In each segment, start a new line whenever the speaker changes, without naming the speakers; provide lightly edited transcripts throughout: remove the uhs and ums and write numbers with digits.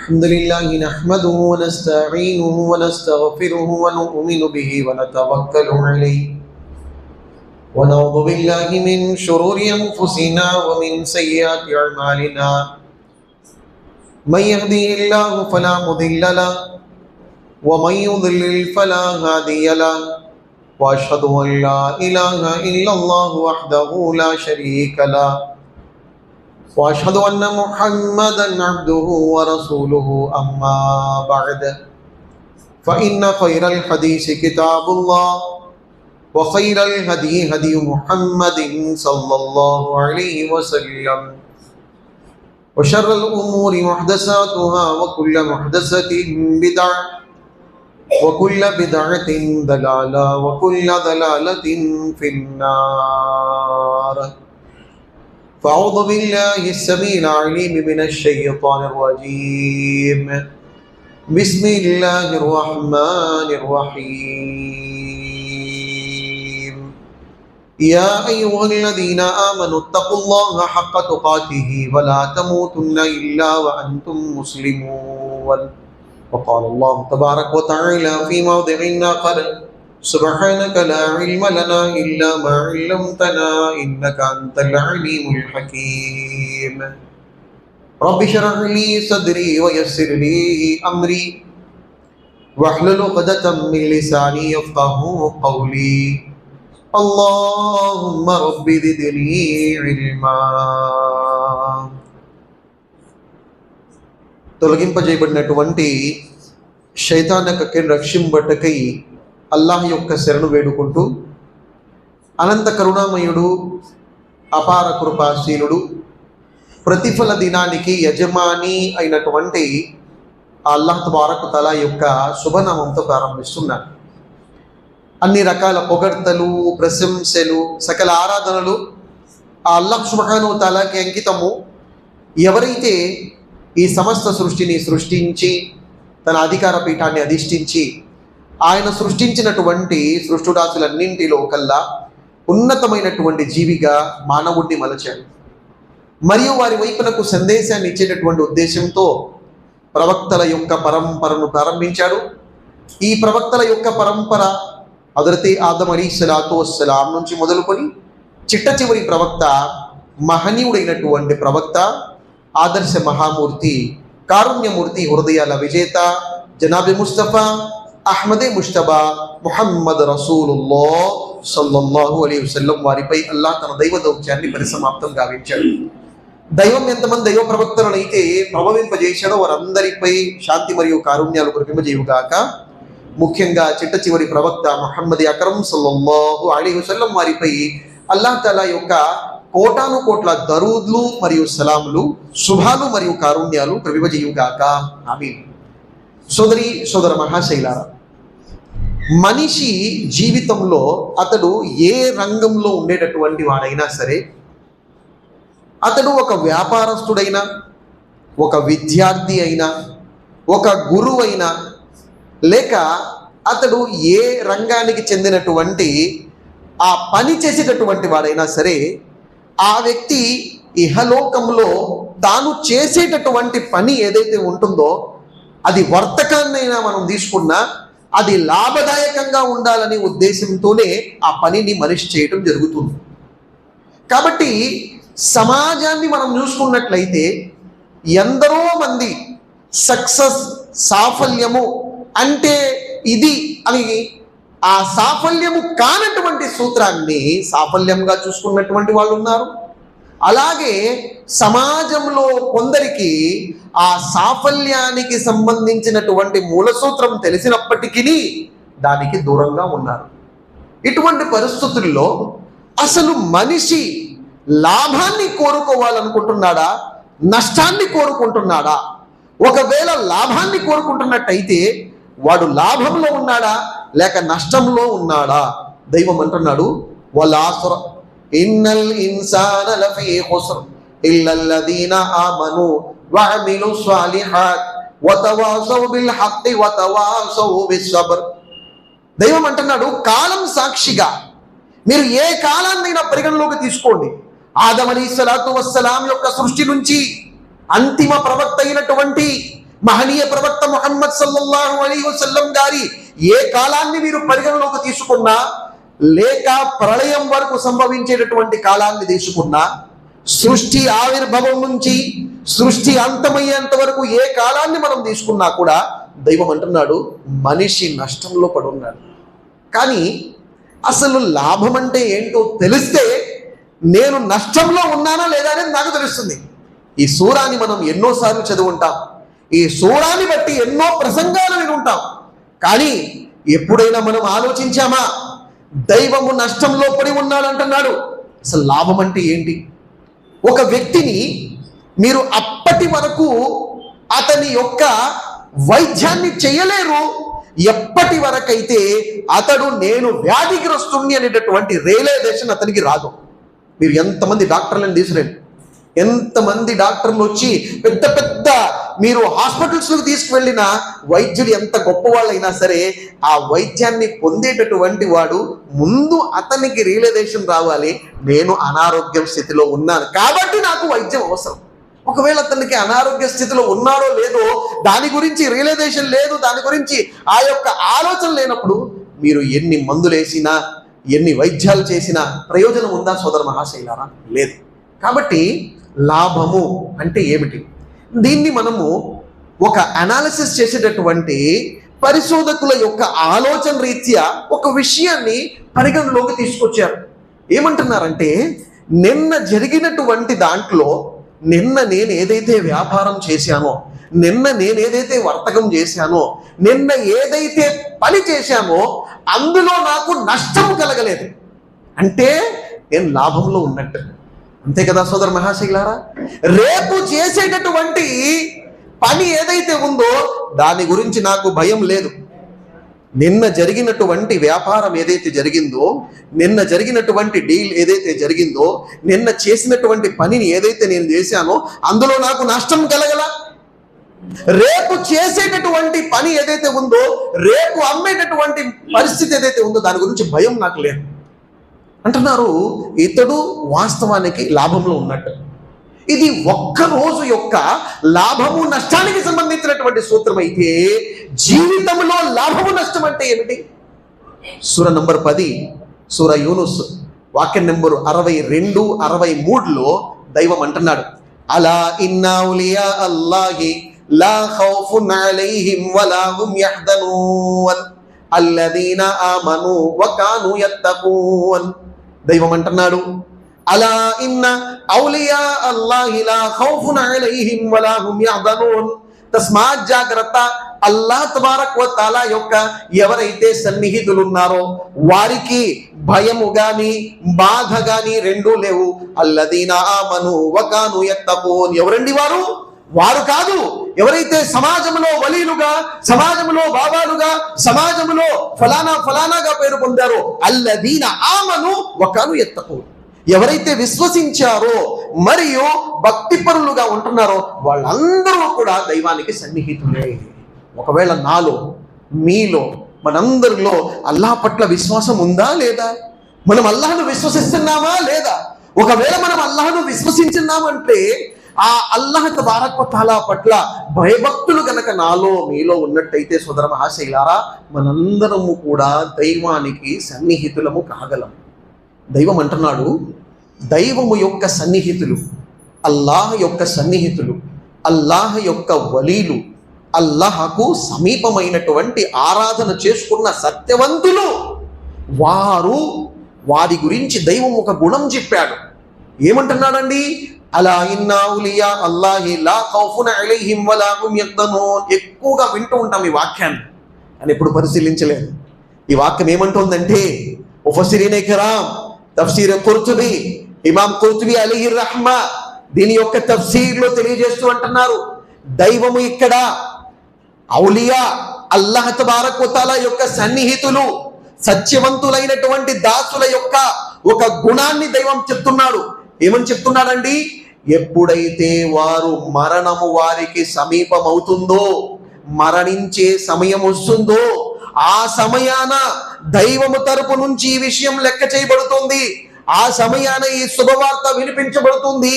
الحمد لله نحمده ونستعينه ونستغفره ونؤمن به ونتوكل عليه ونعوذ بالله من شرور أنفسنا ومن سيئات أعمالنا من يهده الله فلا مضل له ومن يضلل فلا هادي له وأشهد أن لا إله إلا الله وحده لا شريك له وأشهد أن محمدا عبده ورسوله أما بعد فإن خير الحديث كتاب الله وخير الهدي هدي محمد صلى الله عليه وسلم وشر الأمور محدثاتها وكل محدثة بدعة وكل بدعة ضلالة وكل ضلالة في النار. فأعوذ بالله السميع العليم من الشيطان الرجيم. بسم الله الرحمن الرحيم. يا أيها الذين آمنوا اتقوا الله حق تقاته ولا تموتن إلا وأنتم مسلمون. وقال الله تبارك وتعالى في موضع آخر: سبحانك لا علم لنا إلا ما علمتنا إنك أنت العليم الحكيم. رب اشرح لي صدري ويسر لي أمري واحلل عقدة من لساني يفقهوا قولي. اللهم رب زدني علما. తొలగింపజేయబడినటువంటి శైతాన్ యొక్క రక్షింబట్టకై అల్లాహ్ యొక్క శరణు వేడుకుంటూ, అనంత కరుణామయుడు, అపార కృపాశీలుడు, ప్రతిఫల దినానికి యజమాని అయినటువంటి అల్లాహ్ తబారక తఆలా యొక్క శుభనామంతో ప్రారంభిస్తున్నాను. అన్ని రకాల పొగడ్తలు, ప్రశంసలు, సకల ఆరాధనలు ఆ అల్లాహ్ సుబ్హానహు వ తఆలాకి అంకితము. ఎవరైతే ఈ సమస్త సృష్టిని సృష్టించి తన అధికార పీఠాన్ని అధిష్ఠించి ఆయన సృష్టించినటువంటి సృష్టిరాశులన్నింటిలో కల్లా ఉన్నతమైనటువంటి జీవిగా మానవుడిని మలచాడు. మరియు వారి వైపునకు సందేశాన్ని ఇచ్చేటటువంటి ఉద్దేశంతో ప్రవక్తల యొక్క పరంపరను ప్రారంభించాడు. ఈ ప్రవక్తల యొక్క పరంపర హజరత్ ఆదం అలైహిస్సలాతు వస్సలాం నుంచి మొదలుకొని చిట్ట చివరి ప్రవక్త, మహనీయుడైనటువంటి ప్రవక్త, ఆదర్శ మహామూర్తి, కారుణ్యమూర్తి, హృదయాల విజేత జనాబి ముస్తఫా అహ్మదే ముజ్తబా ముహమ్మద్ రసూలుల్లాహ్ సల్లల్లాహు అలైహి వసల్లం వారిపై అల్లాహ్ తన దైవ దౌత్యాన్ని పరిసమాప్తం గావించాడు. దైవం ఎంతమంది దైవ ప్రవక్తలను అయితే ప్రభవింపజేశాడో వారందరిపై శాంతి మరియు కారుణ్యాలు కురిపింపజేయుగాక. ముఖ్యంగా చిట్ట చివరి ప్రవక్త ముహమ్మద్ అక్రమ్ సల్లల్లాహు అలైహి వసల్లం వారిపై అల్లాహ్ తఆలా యొక్క కోటాను కోట్ల దరూద్లు మరియు సలాములు, శుభాలు మరియు కారుణ్యాలు కురిపింపజేయుగాక. ఆమీన్. సోదరి సోదర మహాశైలారా, మనిషి జీవితంలో అతడు ఏ రంగంలో ఉండేటటువంటి వాడైనా సరే, అతడు ఒక వ్యాపారస్తుడైనా, ఒక విద్యార్థి అయినా, ఒక గురువు అయినా, లేక అతడు ఏ రంగానికి చెందినటువంటి ఆ పని చేసేటటువంటి వాడైనా సరే, ఆ వ్యక్తి ఇహలోకంలో తాను చేసేటటువంటి పని ఏదైతే ఉంటుందో అది వర్తకాన్నైనా మనం తీసుకున్నా అది లాభదాయకంగా ఉండాలనే ఉద్దేశంతోనే ఆ పనిని మనిషి చేయటం జరుగుతుంది. కాబట్టి సమాజాన్ని మనం చూసుకున్నట్లయితే ఎందరో మంది సక్సెస్, సాఫల్యము అంటే ఇది అని ఆ సాఫల్యము కానటువంటి సూత్రాన్ని సాఫల్యంగా చూసుకున్నటువంటి వాళ్ళు ఉన్నారు. అలాగే సమాజంలో కొందరికి ఆ సాఫల్యానికి సంబంధించినటువంటి మూల సూత్రం తెలిసినప్పటికీ దానికి దూరంగా ఉన్నారు. ఇటువంటి పరిస్థితుల్లో అసలు మనిషి లాభాన్ని కోరుకోవాలనుకుంటున్నాడా, నష్టాన్ని కోరుకుంటున్నాడా? ఒకవేళ లాభాన్ని కోరుకుంటున్నట్టయితే వాడు లాభంలో ఉన్నాడా లేక నష్టంలో ఉన్నాడా? దైవం అంటున్నాడు, వలాసుర ఇన్నల్ ఇన్సాన లఫీ ఖుస్ర్ ఇల్లల్లదీన ఆమను వఅమిలు స్వాలిహాత్ వతవాసౌ బిల్ హక్కి వతవాసౌ బిస్సబ్ర్. దైవం అంటున్నాడు, కాలం సాక్షిగా మీరు ఏ కాలాన్నైనా పరిగణలోకి తీసుకోండి. ఆదం అలైహిస్సలాతు వస్సలాం యొక్క సృష్టి నుంచి అంతిమ ప్రవక్త అయినటువంటి మహనీయ ప్రవక్త ముహమ్మద్ సల్లల్లాహు అలైహి వసల్లం గారి ఏ కాలాన్ని మీరు పరిగణలోకి తీసుకున్నా, లేక ప్రళయం వరకు సంభవించేటటువంటి కాలాన్ని తీసుకున్నా, సృష్టి ఆవిర్భావం నుంచి సృష్టి అంతమయ్యేంత వరకు ఏ కాలాన్ని మనం తీసుకున్నా కూడా దైవం అంటున్నాడు మనిషి నష్టంలో పడున్నాడు. కానీ అసలు లాభం అంటే ఏంటో తెలిస్తే నేను నష్టంలో ఉన్నానా లేదా అనేది నాకు తెలుస్తుంది. ఈ సూరాని మనం ఎన్నోసార్లు చదువుంటాం, ఈ సూరాన్ని బట్టి ఎన్నో ప్రసంగాలు వినుంటాం. కానీ ఎప్పుడైనా మనం ఆలోచించామా దైవము నష్టంలో పడి ఉన్నాడంటున్నాడు, అసలు లాభం అంటే ఏంటి? ఒక వ్యక్తిని మీరు అప్పటి వరకు అతని యొక్క వైద్యాన్ని చేయలేరు, ఎప్పటి వరకైతే అతడు నేను వ్యాధిగ్రస్తుని అనేటటువంటి రియలైజేషన్ అతనికి రాదు. మీరు ఎంతమంది డాక్టర్లను తీసుకురండి, ఎంతమంది డాక్టర్లు వచ్చి పెద్ద పెద్ద మీరు హాస్పిటల్స్కి తీసుకువెళ్ళిన వైద్యులు ఎంత గొప్పవాళ్ళైనా సరే ఆ వైద్యాన్ని పొందేటటువంటి వాడు ముందు అతనికి రియలైజేషన్ రావాలి, నేను అనారోగ్య స్థితిలో ఉన్నాను కాబట్టి నాకు వైద్యం అవసరం. ఒకవేళ అతనికి అనారోగ్య స్థితిలో ఉన్నాడో లేదో దాని గురించి రియలైజేషన్ లేదు, దాని గురించి ఆ యొక్క ఆలోచన లేనప్పుడు మీరు ఎన్ని మందులు వేసినా ఎన్ని వైద్యాలు చేసినా ప్రయోజనం ఉందా సోదర మహాశైలారా? లేదు. కాబట్టి లాభము అంటే ఏమిటి? దీన్ని మనము ఒక అనాలిసిస్ చేసేటటువంటి పరిశోధకుల యొక్క ఆలోచన రీత్యా ఒక విషయాన్ని పరిగణలోకి తీసుకొచ్చారు. ఏమంటున్నారంటే, నిన్న జరిగినటువంటి దాంట్లో నిన్న నేను ఏదైతే వ్యాపారం చేశానో, నిన్న నేను ఏదైతే వర్తకం చేశానో, నిన్న ఏదైతే పని చేశానో అందులో నాకు నష్టం కలగలేదు అంటే నేను లాభంలో ఉన్నట్టు. అంతే కదా సోదర మహాశైలారా? రేపు చేసేటటువంటి పని ఏదైతే ఉందో దాని గురించి నాకు భయం లేదు. నిన్న జరిగినటువంటి వ్యాపారం ఏదైతే జరిగిందో, నిన్న జరిగినటువంటి డీల్ ఏదైతే జరిగిందో, నిన్న చేసినటువంటి పనిని ఏదైతే నేను చేశానో అందులో నాకు నష్టం కలగల. రేపు చేసేటటువంటి పని ఏదైతే ఉందో, రేపు అమ్మేటటువంటి పరిస్థితి ఏదైతే ఉందో దాని గురించి భయం నాకు లేదు అంటున్నారు. ఇతడు వాస్తవానికి లాభంలో ఉన్నట్టు. ఇది ఒక్క రోజు యొక్క లాభము నష్టానికి సంబంధించినటువంటి సూత్రం అయితే, జీవితంలో లాభము నష్టం అంటే ఏమిటి? సూర నంబర్ 10 సూర యూనుస్ వాక్యం నెంబరు 62, 63లో దైవం అంటున్నాడు, అలా ఇన్నా ఉలియా అల్లాహి లా ఖౌఫున్ అలైహిం వలా హుం యహ్జనూన్ అల్లదీనా ఆమను వకాను యత్తఖూన్. దైవం అంటున్నాడు, అలా ఇన్న ఔలియా అల్లాహి లా ఖౌఫున్ అలైహిం వలా హుం యహ్జనూన్. తస్మాత్ జాగ్రత్త, అల్లాహ్ తబారక్ వ తఆలా యొక్క ఎవరైతే సన్నిహితులు ఉన్నారో వారికి భయము గాని బాధ గాని రెండూ లేవు. అల్లదీనా ఆమను వకాను యత్తఖూన్. ఎవరండి వారు? వారు కాదు, ఎవరైతే సమాజంలో వలీలుగా, సమాజంలో బాబాలుగా, సమాజంలో ఫలానాగా పేరు పొందారో, అల్లదీనా ఆమను వకాను యత్తఖూన్. ఎవరైతే విశ్వసించారో మరియు భక్తిపరులుగా ఉంటున్నారో వాళ్ళందరూ కూడా దైవానికి సన్నిహితులే. ఒకవేళ నాలో మీలో మనందరిలో అల్లాహ్ పట్ల విశ్వాసం ఉందా లేదా? మనం అల్లాహ్ను విశ్వసిస్తున్నామా లేదా? ఒకవేళ మనం అల్లాహ్ను విశ్వసించున్నామంటే ఆ అల్లాహ్ తబారక్ వ తఆలా పట్ల భయభక్తులు గనక నాలో మీలో ఉన్నట్టయితే సోదర మహాశైలారా, మనందరము కూడా దైవానికి సన్నిహితులము కాగలం. దైవం అంటున్నాడు, దైవము యొక్క సన్నిహితులు, అల్లాహ్ యొక్క సన్నిహితులు, అల్లాహ్ యొక్క వలీలు, అల్లాహకు సమీపమైనటువంటి ఆరాధన చేసుకున్న సత్యవంతులు, వారి గురించి దైవం ఒక గుణం చెప్పాడు. ఏమంటున్నాడండి? అలా ఇన్నా ఉలియా అల్లాహి లా ఖౌఫున్ అలైహిం వలా హుం యహ్జనూన్. ఎక్కువగా వింటూ ఉంటాం ఈ వాక్యాన్ని, అని ఎప్పుడు పరిశీలించలేదు. ఈ వాక్యం ఏమంటుందంటే, ముఫస్సిరీనే కిరామ్, తఫ్సీర్ ఖుర్తుబీ, ఇమాం ఖుర్తుబీ అలైహి రహ్మా దీని యొక్క తఫ్సీర్లో తెలియజేస్తూ అంటున్నారు, దైవము ఇక్కడ ఔలియా అల్లాహ్ తబారక్ వ తఆలా యొక్క సన్నిహితులు, సత్యవంతులైనటువంటి దాసుల యొక్క ఒక గుణాన్ని దైవం చెప్తున్నాడు. ఏమని చెప్తున్నాడండి? ఎప్పుడైతే వారు మరణము వారికి సమీపమవుతుందో, మరణించే సమయం వస్తుందో, ఆ సమయాన దైవము తరపు నుంచి ఈ విషయం లెక్క చేయబడుతుంది. ఆ సమయాన ఈ శుభవార్త వినిపించబడుతుంది,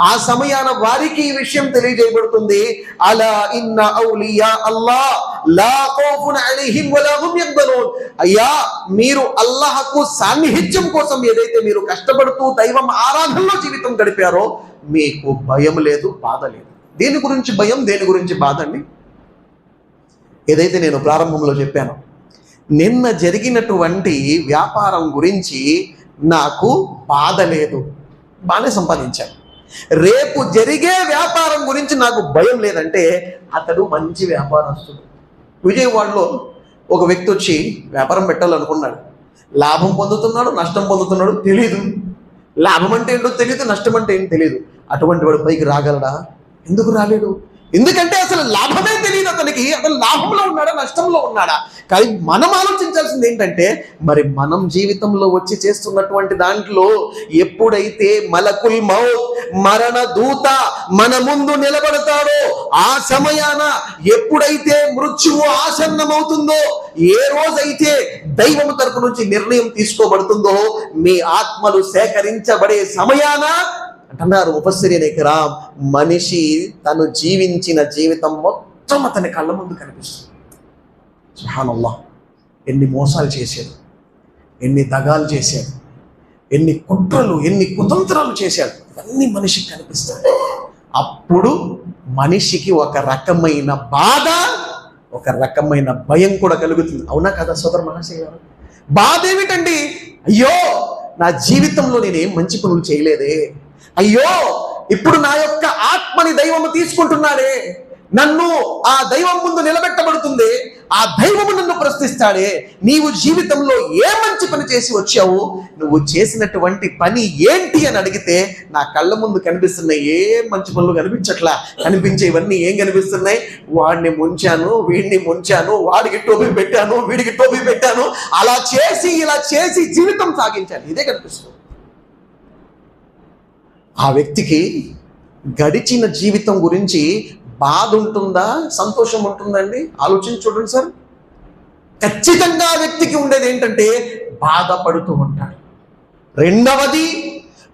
ఆ సమయాన వారికి ఈ విషయం తెలియజేయబడుతుంది. అలా ఇన్న ఔలియా అల్లాహ్ లా ఖౌఫున్ అలైహిం వలా హుం యహ్జనూన్. అయ్యా, మీరు అల్లాహకు సాన్నిహిత్యం కోసం ఏదైతే మీరు కష్టపడుతూ దైవం ఆరాధనలో జీవితం గడిపారో మీకు భయం లేదు, బాధ లేదు. దేని గురించి భయం, దేని గురించి బాధ అండి? ఏదైతే నేను ప్రారంభంలో చెప్పాను, నిన్న జరిగినటువంటి వ్యాపారం గురించి నాకు బాధ లేదు, బాగానే సంపాదించాను. రేపు జరిగే వ్యాపారం గురించి నాకు భయం లేదంటే అతడు మంచి వ్యాపారస్తుడు. విజయవాడలో ఒక వ్యక్తి వచ్చి వ్యాపారం పెట్టాలనుకున్నాడు. లాభం పొందుతున్నాడు, నష్టం పొందుతున్నాడు తెలియదు. లాభం అంటే ఏంటో తెలియదు, నష్టం అంటే ఏంటో తెలియదు. అటువంటి వాడు పైకి రాగలడా? ఎందుకు రాలేడు? ఎందుకంటే అసలు లాభమే తెలియదు అతనికి. అతను లాభంలో ఉన్నాడా, నష్టంలో ఉన్నాడా? కానీ మనం ఆలోచించాల్సింది ఏంటంటే, మరి మనం జీవితంలో వచ్చి చేస్తున్నటువంటి దాంట్లో ఎప్పుడైతే మలకుల్ మౌత్, మరణ దూత మన ముందు నిలబడతాడో, ఆ సమయాన ఎప్పుడైతే మృత్యువు ఆసన్నమవుతుందో, ఏ రోజైతే దైవం తరపు నుంచి నిర్ణయం తీసుకోబడుతుందో, మీ ఆత్మలు సేకరించబడే సమయాన అంటున్నారు ముఫస్సిరీన్ ఇక్రామ్, మనిషి తను జీవించిన జీవితం మొత్తం అతని కళ్ళ ముందు కనిపిస్తుంది. సుబ్హానల్లాహ్, ఎన్ని మోసాలు చేశాడు, ఎన్ని దగాలు చేశాడు, ఎన్ని కుట్రలు, ఎన్ని కుతంత్రాలు చేశాడు, ఇవన్నీ మనిషికి కనిపిస్తాయి. అప్పుడు మనిషికి ఒక రకమైన బాధ, ఒక రకమైన భయం కూడా కలుగుతుంది. అవునా కదా సోదర మహాశయ గారు? బాధ ఏమిటండి? అయ్యో, నా జీవితంలో నేనేం మంచి పనులు చేయలేదే, అయ్యో ఇప్పుడు నా యొక్క ఆత్మని దైవము తీసుకుంటున్నాడే, నన్ను ఆ దైవం ముందు నిలబెట్టబడుతుంది, ఆ దైవము నన్ను ప్రశ్నిస్తాడే, నీవు జీవితంలో ఏ మంచి పని చేసి వచ్చావు, నువ్వు చేసినటువంటి పని ఏంటి అని అడిగితే నా కళ్ళ ముందు కనిపిస్తున్నాయి ఏ మంచి పనులు కనిపించట్లా, కనిపించేవన్నీ ఏం కనిపిస్తున్నాయి? వాడిని ముంచాను, వీడిని ముంచాను, వాడికి టోపీ పెట్టాను, వీడికి టోపీ పెట్టాను, అలా చేసి ఇలా చేసి జీవితం సాగించాను, ఇదే కనిపిస్తుంది. ఆ వ్యక్తికి గడిచిన జీవితం గురించి బాధ ఉంటుందా, సంతోషం ఉంటుందండి? ఆలోచించి చూడండి సార్. ఖచ్చితంగా ఆ వ్యక్తికి ఉండేది ఏంటంటే బాధపడుతూ ఉంటాడు. రెండవది,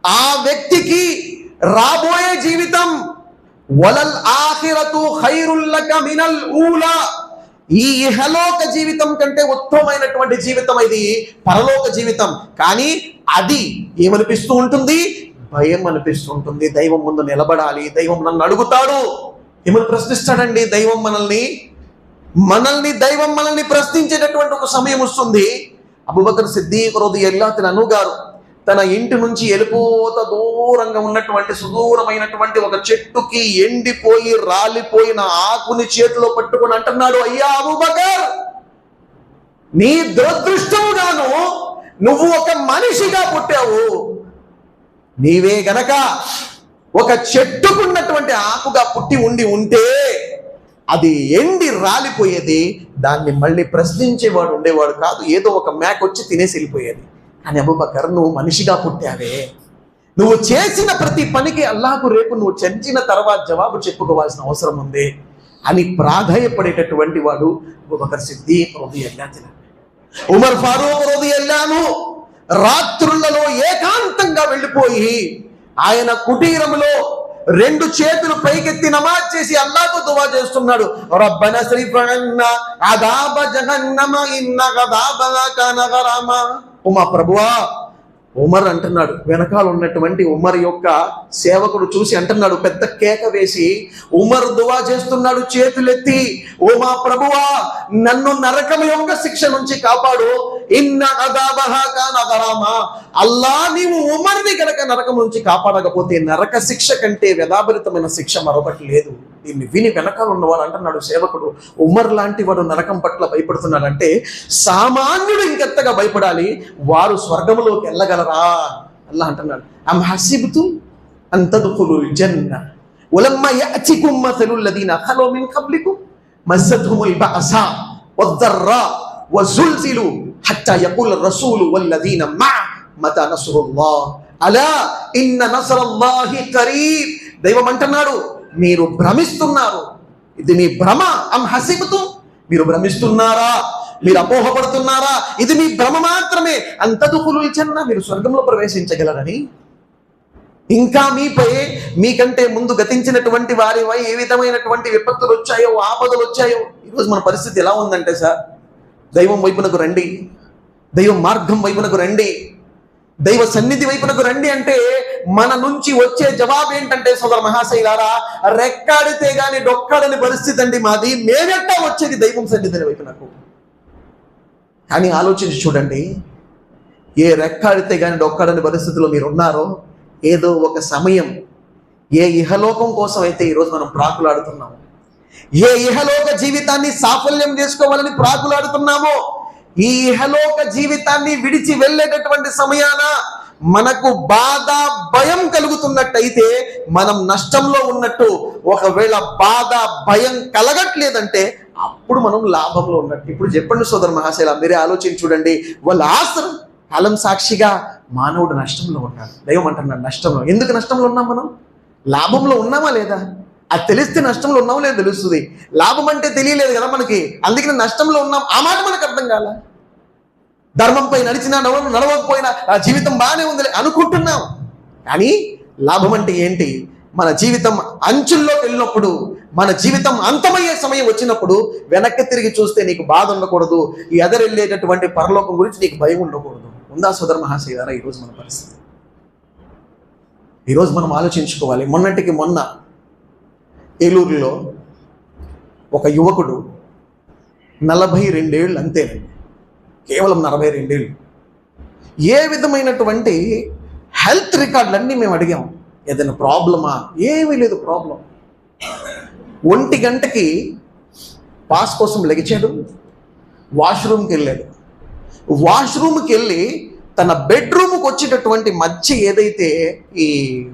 ఆ వ్యక్తికి రాబోయే జీవితం వలల్ ఆఖిరతు ఖైరుల్ లక మినల్ ఊలా, ఈ ఇహలోక జీవితం కంటే ఉత్తమమైనటువంటి జీవితం ఇది పరలోక జీవితం. కానీ అది ఏమనిపిస్తూ ఉంటుంది? భయం అనిపిస్తూ ఉంటుంది. దైవం ముందు నిలబడాలి, దైవం నన్ను అడుగుతాడు. ఏమని ప్రశ్నిస్తాడండి దైవం దైవం మనల్ని ప్రశ్నించేటటువంటి ఒక సమయం వస్తుంది. అబూబకర్ సిద్దీక్ రలియల్లాహు అన్హు గారు తన ఇంటి నుంచి వెళ్ళిపోత దూరంగా ఉన్నటువంటి సుదూరమైనటువంటి ఒక చెట్టుకి ఎండిపోయి రాలిపోయిన ఆకుని చేతిలో పట్టుకుని అంటున్నాడు, అయ్యా అబూబకర్, నీ దురదృష్టముగాను నువ్వు ఒక మనిషిగా పుట్టావు. నీవే గనక ఒక చెట్టుకున్నటువంటి ఆకుగా పుట్టి ఉంటే అది ఎండి రాలిపోయేది, దాన్ని మళ్ళీ ప్రశ్నించేవాడు ఉండేవాడు కాదు, ఏదో ఒక మేక వచ్చి తినేసి వెళ్ళిపోయేది. కానీ అబూబకర్, నువ్వు మనిషిగా పుట్టావే, నువ్వు చేసిన ప్రతి పనికి అల్లాహకు రేపు నువ్వు చంచిన తర్వాత జవాబు చెప్పుకోవాల్సిన అవసరం ఉంది అని ప్రాధేయపడేటటువంటి వాడు అబూబకర్ సిద్దీక్ రలియల్లాహు అన్హు. ఉమర్ ఫారూక్ రలియల్లాహు అన్హు రాత్రులలో ఏకాంతంగా వెళ్ళిపోయి ఆయన కుటీరములో రెండు చేతులు పైకెత్తి నమాజ్ చేసి అల్లాహ్కు దువా చేస్తున్నాడు. రబ్బనా స్రిఫ్ అన్నా అదాబ జహన్నమ ఇన్న గదాబహా కాన గరామా. ఓ మా ప్రభువా, ఉమర్ అంటున్నాడు, వెనకాల ఉన్నటువంటి ఉమర్ యొక్క సేవకుడు చూసి అంటున్నాడు, పెద్ద కేక వేసి ఉమర్ దువా చేస్తున్నాడు చేతులెత్తి, ఓ మా ప్రభువా, నన్ను నరకం యొక్క శిక్ష నుంచి కాపాడు. ఇన్న అదాబహా కాన గరామా. అల్లా, నీవు ఉమర్ని గనక నరకం నుంచి కాపాడకపోతే నరక శిక్ష కంటే వ్యధాభరితమైన శిక్ష మరొకటి లేదు. దీన్ని విని వెనకాల ఉన్నవాడు అంటున్నాడు సేవకుడు, ఉమర్ లాంటి వాడు నరకం పట్ల భయపడుతున్నాడంటే సామాన్యుడు ఇంకెంతగా భయపడాలి, వారు స్వర్గంలోకి వెళ్ళగలరా? అల్లాహ్ అంటున్నాడు, అమ్ హసిబ్తుమ్ అన్ తద్ఖులుల్ జన్న వలమ్మా యఅతికుమ్ మసలుల్ లదీనా ఖలూ మిన్ ఖబ్లికుమ్ మస్సత్హుముల్ బఅసా వద్దర్రా వజుల్జిలు హత్తా యఖూల రసూలు వల్లదీన మఅ మతా నస్రుల్లాహ్ అలా ఇన్న నస్రల్లాహి ఖరీబ్. దైవం అంటున్నాడు, మీరు భ్రమిస్తున్నారు, ఇది మీ భ్రమ. అమ్ హసిబ్తుమ్, మీరు భ్రమిస్తున్నారా? మీరు అపోహపడుతున్నారా? ఇది మీ భ్రమ మాత్రమే. అంతదుఖులుల్ జన్న, మీరు స్వర్గంలో ప్రవేశించగలరని. ఇంకా మీపై మీకంటే ముందు గతించినటువంటి వారిపై ఏ విధమైనటువంటి విపత్తులు వచ్చాయో, ఆపదలు వచ్చాయో. ఈరోజు మన పరిస్థితి ఎలా ఉందంటే సార్, దైవం వైపునకు రండి, దైవ మార్గం వైపునకు రండి, దైవ సన్నిధి వైపునకు రండి అంటే మన నుంచి వచ్చే జవాబు ఏంటంటే సోదర మహాశైలారా, రెక్కాడితే గాని డొక్కాడని పరిస్థితి అండి మాది. మేమెట్టా వచ్చేది దైవం సన్నిధిని వైపునకు? కానీ ఆలోచించి చూడండి, ఏ రెక్కాడితే గాని డొక్కాడని పరిస్థితిలో మీరు ఉన్నారో, ఏదో ఒక సమయం ఏ ఇహలోకం కోసం అయితే ఈరోజు మనం ప్రాకులాడుతున్నాము, ఏ ఇహలోక జీవితాన్ని సాఫల్యం చేసుకోవాలని ప్రాకులాడుతున్నామో, ఈ ఇహలోక జీవితాన్ని విడిచి వెళ్ళేటటువంటి సమయాన మనకు బాధ, భయం కలుగుతున్నట్టయితే మనం నష్టంలో ఉన్నట్టు. ఒకవేళ బాధ, భయం కలగట్లేదంటే అప్పుడు మనం లాభంలో ఉన్నట్టు. ఇప్పుడు చెప్పండి సోదర మహాశైల, మీరే ఆలోచించి చూడండి. వాళ్ళ ఆసరం కాలం సాక్షిగా మానవుడు నష్టంలో ఉన్నాడు. దైవం అంటున్నాడు నష్టంలో. ఎందుకు నష్టంలో ఉన్నాం మనం? లాభంలో ఉన్నామా లేదా? అది తెలిస్తే నష్టంలో ఉన్నామో లేదో తెలుస్తుంది. లాభం అంటే తెలియలేదు కదా మనకి, అందుకని నష్టంలో ఉన్నాం. ఆ మాట మనకు అర్థం కాల. ధర్మంపై నడిచినా నడవకపోయినా ఆ జీవితం బాగానే ఉంది అనుకుంటున్నాం. కానీ లాభం అంటే ఏంటి? మన జీవితం అంచుల్లోకి వెళ్ళినప్పుడు, మన జీవితం అంతమయ్యే సమయం వచ్చినప్పుడు వెనక్కి తిరిగి చూస్తే నీకు బాధ ఉండకూడదు, ఈ ఎదరెళ్ళేటటువంటి పరలోకం గురించి నీకు భయం ఉండకూడదు. ఉందా సోదర మహాశైలారా ఈరోజు మన పరిస్థితి? ఈరోజు మనం ఆలోచించుకోవాలి. మొన్నటికి మొన్న ఏలూరులో ఒక యువకుడు 42 ఏళ్ళు, అంతేనండి, కేవలం 42 ఏళ్ళు, ఏ విధమైనటువంటి హెల్త్ రికార్డులన్నీ మేము అడిగాం. ఏదైనా ప్రాబ్లమా? ఏమీ లేదు ప్రాబ్లం. 1 గంటకి పాస్ కోసం లెగిచాడు, వాష్రూమ్కి వెళ్ళాడు. వాష్రూమ్కి వెళ్ళి తన బెడ్రూమ్కి వచ్చేటటువంటి మధ్య ఏదైతే ఈ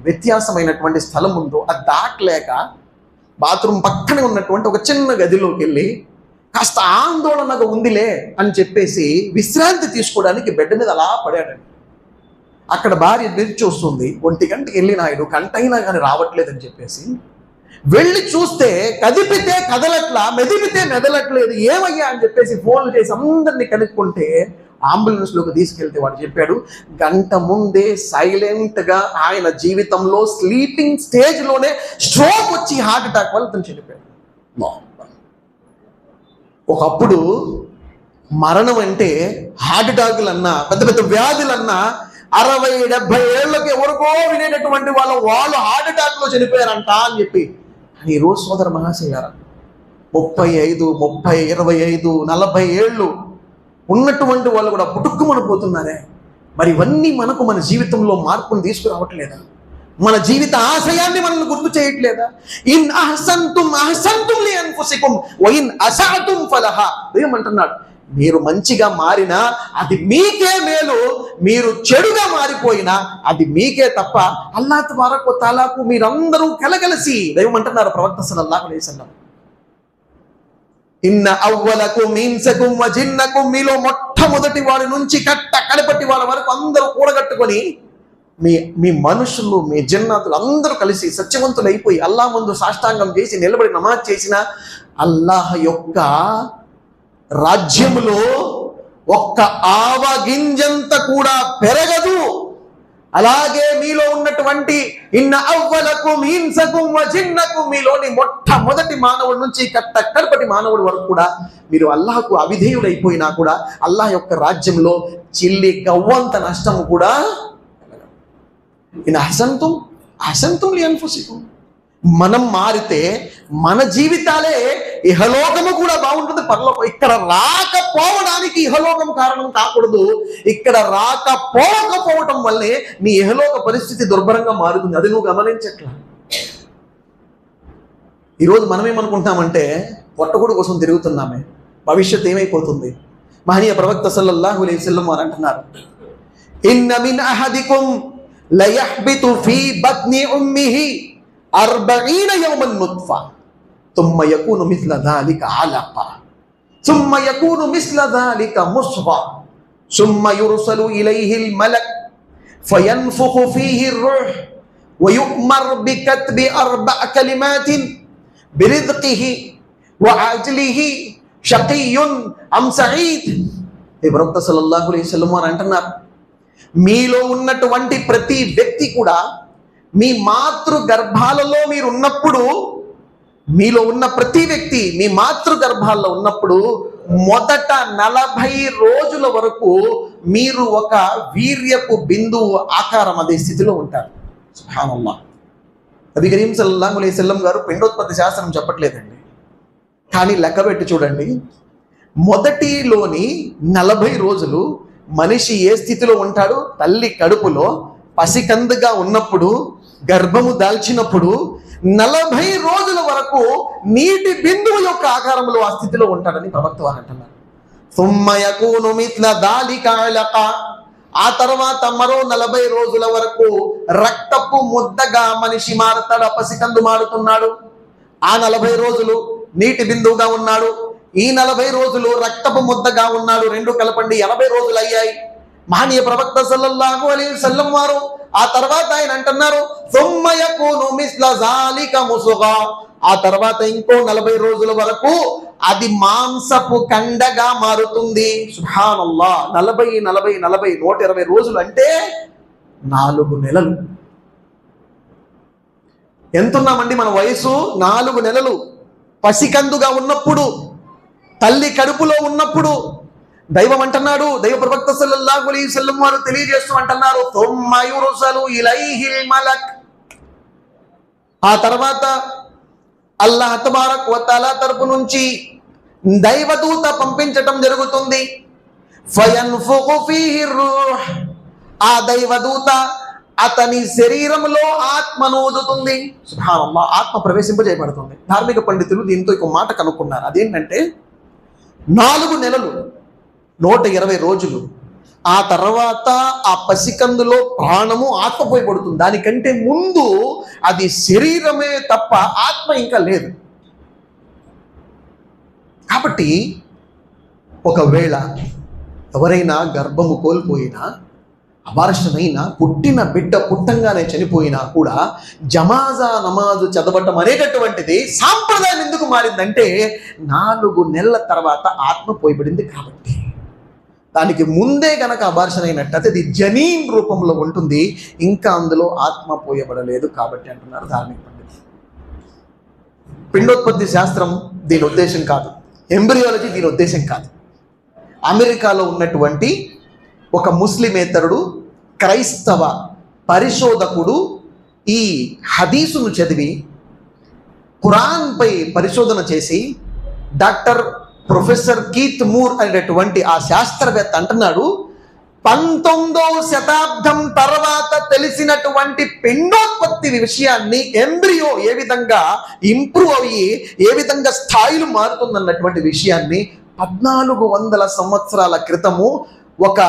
వ్యత్యాసమైనటువంటి స్థలం ఉందో అది దాటలేక బాత్రూమ్ పక్కనే ఉన్నటువంటి ఒక చిన్న గదిలోకి వెళ్ళి కాస్త ఆందోళనగా ఉందిలే అని చెప్పేసి విశ్రాంతి తీసుకోవడానికి బెడ్ మీద అలా పడాడండి. అక్కడ భార్య ఎదురు చూస్తుంది. 1 గంటకి వెళ్ళి నాయుడు గంట అయినా కానీ రావట్లేదని చెప్పేసి వెళ్ళి చూస్తే కదిపితే కదలట్లా, మెదిపితే మెదలట్లేదు. ఏమయ్యా అని చెప్పేసి ఫోన్లు చేసి అందరినీ కనుక్కుంటే అంబులెన్స్లోకి తీసుకెళ్తే వాడు చెప్పాడు, గంట ముందే సైలెంట్గా ఆయన జీవితంలో స్లీపింగ్ స్టేజ్లోనే స్ట్రోక్ వచ్చి హార్ట్ అటాక్ వల్ల తను చనిపోయాడు. ఒకప్పుడు మరణం అంటే హార్ట్ అటాకులన్నా పెద్ద పెద్ద వ్యాధులన్నా 60-70 ఏళ్ళకి ఎవరికో వినేటటువంటి వాళ్ళు హార్ట్ అటాక్లో చనిపోయారంట అని చెప్పి. కానీ ఈరోజు సోదర మహాశైలారా 35, 30, 25, 40 ఏళ్ళు ఉన్నటువంటి వాళ్ళు కూడా పుట్టుక్కుమనిపోతున్నారే. మరి ఇవన్నీ మనకు మన జీవితంలో మార్పును తీసుకురావట్లేదా? మన జీవిత ఆశయాన్ని మనల్ని గుర్తు చేయట్లేదా? ఇన్ అహసంతుం అహసంతుం లి అన్ఫుసికుం వ ఇన్ అసఅతుం ఫలహా. ఏమంటున్నాడు? మీరు మంచిగా మారినా అది మీకే మేలు, మీరు చెడుగా మారిపోయినా అది మీకే తప్ప అల్లాహ్ తబారక వ తఆలాకు మీరందరూ కలగలిసి. దైవం అంటున్నారు ప్రవక్త సల్లల్లాహు అలైహి వసల్లం, ఇన్న అవ్వలకుం ఇన్సకుం వ జిన్నకుం, మీలో మొట్టమొదటి వాడి నుంచి కడపటి వాళ్ళ వరకు అందరూ కూడగట్టుకొని మీ మనుషులు, మీ జన్నాతులు అందరూ కలిసి సత్యవంతులు అయిపోయి అల్లాహ్ ముందు సాష్టాంగం చేసి నిలబడి నమాజ్ చేసిన అల్లాహ్ యొక్క రాజ్యములో ఒక్క ఆవగింజంత కూడా పెరగదు. అలాగే మీలో ఉన్నటువంటి ఇన్న అవ్వలకుం ఇన్సకుం వ జిన్నకుం, మీలోని మొట్టమొదటి మానవుడి నుంచి కడపటి మానవుడి వరకు కూడా మీరు అల్లాహకు అవిధేయుడైపోయినా కూడా అల్లాహ్ యొక్క రాజ్యంలో చిల్లి గవ్వంత నష్టం కూడా. ఇన్ అహసంతుం అహసంతుం లి అన్ఫుసికుం. మనం మారితే మన జీవితాలే ఇహలోకము కూడా బాగుంటుంది, పరలోకం. ఇక్కడ రాకపోవడానికి ఇహలోకం కారణం కాకూడదు. ఇక్కడ రాకపోవటం వల్లే నీ ఇహలోక పరిస్థితి దుర్భరంగా మారుతుంది. అది నువ్వు గమనించట్లా. ఈరోజు మనమేమనుకుంటామంటే పొట్టగూడు కోసం తిరుగుతున్నామే, భవిష్యత్తు ఏమైపోతుంది? మహనీయ ప్రవక్త సల్లల్లాహు అలైహి వసల్లం వారు అంటున్నారు, ఇన్న మిన్ అహదికుం లయహ్బితు ఫీ బత్ని ఉమ్మిహి 40 యౌమన్ నుత్ఫా ثم يكون مثل ذلك علقة ثم يكون مثل ذلك مصغة ثم يرسل إليه الملك فينفخ فيه الروح ويؤمر بكتب 4 كلمات برزقه وعجله షకీయున్ అం సయీద్. ప్రవక్త సల్లల్లాహు అలైహి వసల్లం వారు అంటున్నారు, మీలో ఉన్నటువంటి ప్రతి వ్యక్తి కూడా మీ మాతృ గర్భాలలో మీరు ఉన్నప్పుడు, మీలో ఉన్న ప్రతి వ్యక్తి మీ మాతృ గర్భాల్లో ఉన్నప్పుడు మొదట 40 రోజుల వరకు మీరు ఒక వీర్యపు బిందువు ఆకారం అదే స్థితిలో ఉంటారు. సుబ్హానల్లాహ్. నబీ కరీం సల్లల్లాహు అలైహి వసల్లం గారు పిండోత్పత్తి శాస్త్రం చెప్పట్లేదండి, కానీ లెక్క పెట్టి చూడండి, మొదటిలోని 40 రోజులు మనిషి ఏ స్థితిలో ఉంటాడు? తల్లి కడుపులో పసికందుగా ఉన్నప్పుడు, గర్భము దాల్చినప్పుడు 40 రోజుల వరకు నీటి బిందువు యొక్క ఆకారంలో ఆ స్థితిలో ఉంటాడని ప్రవక్త వారు అంటున్నారు. సుమ్మ యకూను మిత్ల దాలిక అలకా. ఆ తర్వాత మరో 40 రోజుల వరకు రక్తపు ముద్దగా మనిషి మారుతాడు. పసికందు మారుతున్నాడు. ఆ 40 రోజులు నీటి బిందువుగా ఉన్నాడు. ఈ 40 రోజులు రక్తపు ముద్దగా ఉన్నాడు. రెండు కలపండి 80 రోజులు అయ్యాయి. మహనీయ ప్రవక్త సల్లల్లాహు అలైహి వసల్లం వారు ఆ తర్వాత ఆయన అంటున్నారు, సుమ్మ యకూను మిస్ల జాలిక ముసుగా. ఆ తర్వాత ఇంకో 40 రోజుల వరకు అది మాంసపు కండగా మారుతుంది. సుబ్హానల్లాహ్. 40 120 రోజులు అంటే 4 నెలలు. ఎంతున్నామండి మన వయసు? 4 నెలలు. పసికందుగా ఉన్నప్పుడు, తల్లి కడుపులో ఉన్నప్పుడు దైవం అంటున్నాడు, దైవ ప్రవక్త సల్లల్లాహు అలైహి వసల్లం వారు తెలియజేస్తూ అంటున్నారు, థుమ్మ యుర్సలు ఇలైహిల్ మలక్. ఆ తర్వాత అల్లాహ్ తబారక్ వ తఆలా తరపు నుంచి దైవదూత పంపించటం జరుగుతుంది. ఫయన్ఫుఖు ఫీహి రూహ్. ఆ దైవదూత అతని శరీరంలో ఆత్మను ఊదుతుంది. సుబ్హానల్లాహ్. ఆత్మ ప్రవేశింపజేయబడుతుంది. ధార్మిక పండితులు దీంతో ఒక మాట కనుక్కున్నారు. అదేంటంటే 4 నెలలు 120 రోజులు. ఆ తర్వాత ఆ పసికందులో ప్రాణము ఆత్మ పోయబడుతుంది. దానికంటే ముందు అది శరీరమే తప్ప ఆత్మ ఇంకా లేదు. కాబట్టి ఒకవేళ ఎవరైనా గర్భము కోల్పోయినా, అబార్షన్ అయినా, పుట్టిన బిడ్డ పుట్టంగానే చనిపోయినా కూడా జమాజా నమాజు చదవటం అనేటటువంటిది సాంప్రదాయం ఎందుకు మారిందంటే 4 నెలల తర్వాత ఆత్మ పోయబడింది కాబట్టి. దానికి ముందే గనక అబార్షన్ అయినట్టయితే అది జనీన్ రూపంలో ఉంటుంది, ఇంకా అందులో ఆత్మ పోయబడలేదు కాబట్టి అంటున్నారు ధార్మిక పండితులు. పిండోత్పత్తి శాస్త్రం దీని ఉద్దేశం కాదు, ఎంబ్రియాలజీ దీని ఉద్దేశం కాదు. అమెరికాలో ఉన్నటువంటి ఒక ముస్లిమేతరుడు క్రైస్తవ పరిశోధకుడు ఈ హదీసును చదివి ఖురాన్పై పరిశోధన చేసి ప్రొఫెసర్ కీత్ మూర్ అనేటటువంటి ఆ శాస్త్రవేత్త అంటున్నాడు, 19వ శతాబ్దం తర్వాత తెలిసినటువంటి పిండోత్పత్తి విషయాన్ని, ఎంబ్రియో ఏ విధంగా ఇంప్రూవ్ అయ్యి ఏ విధంగా స్థాయిలు మారుతుందన్నటువంటి విషయాన్ని 1400 సంవత్సరాల క్రితము ఒక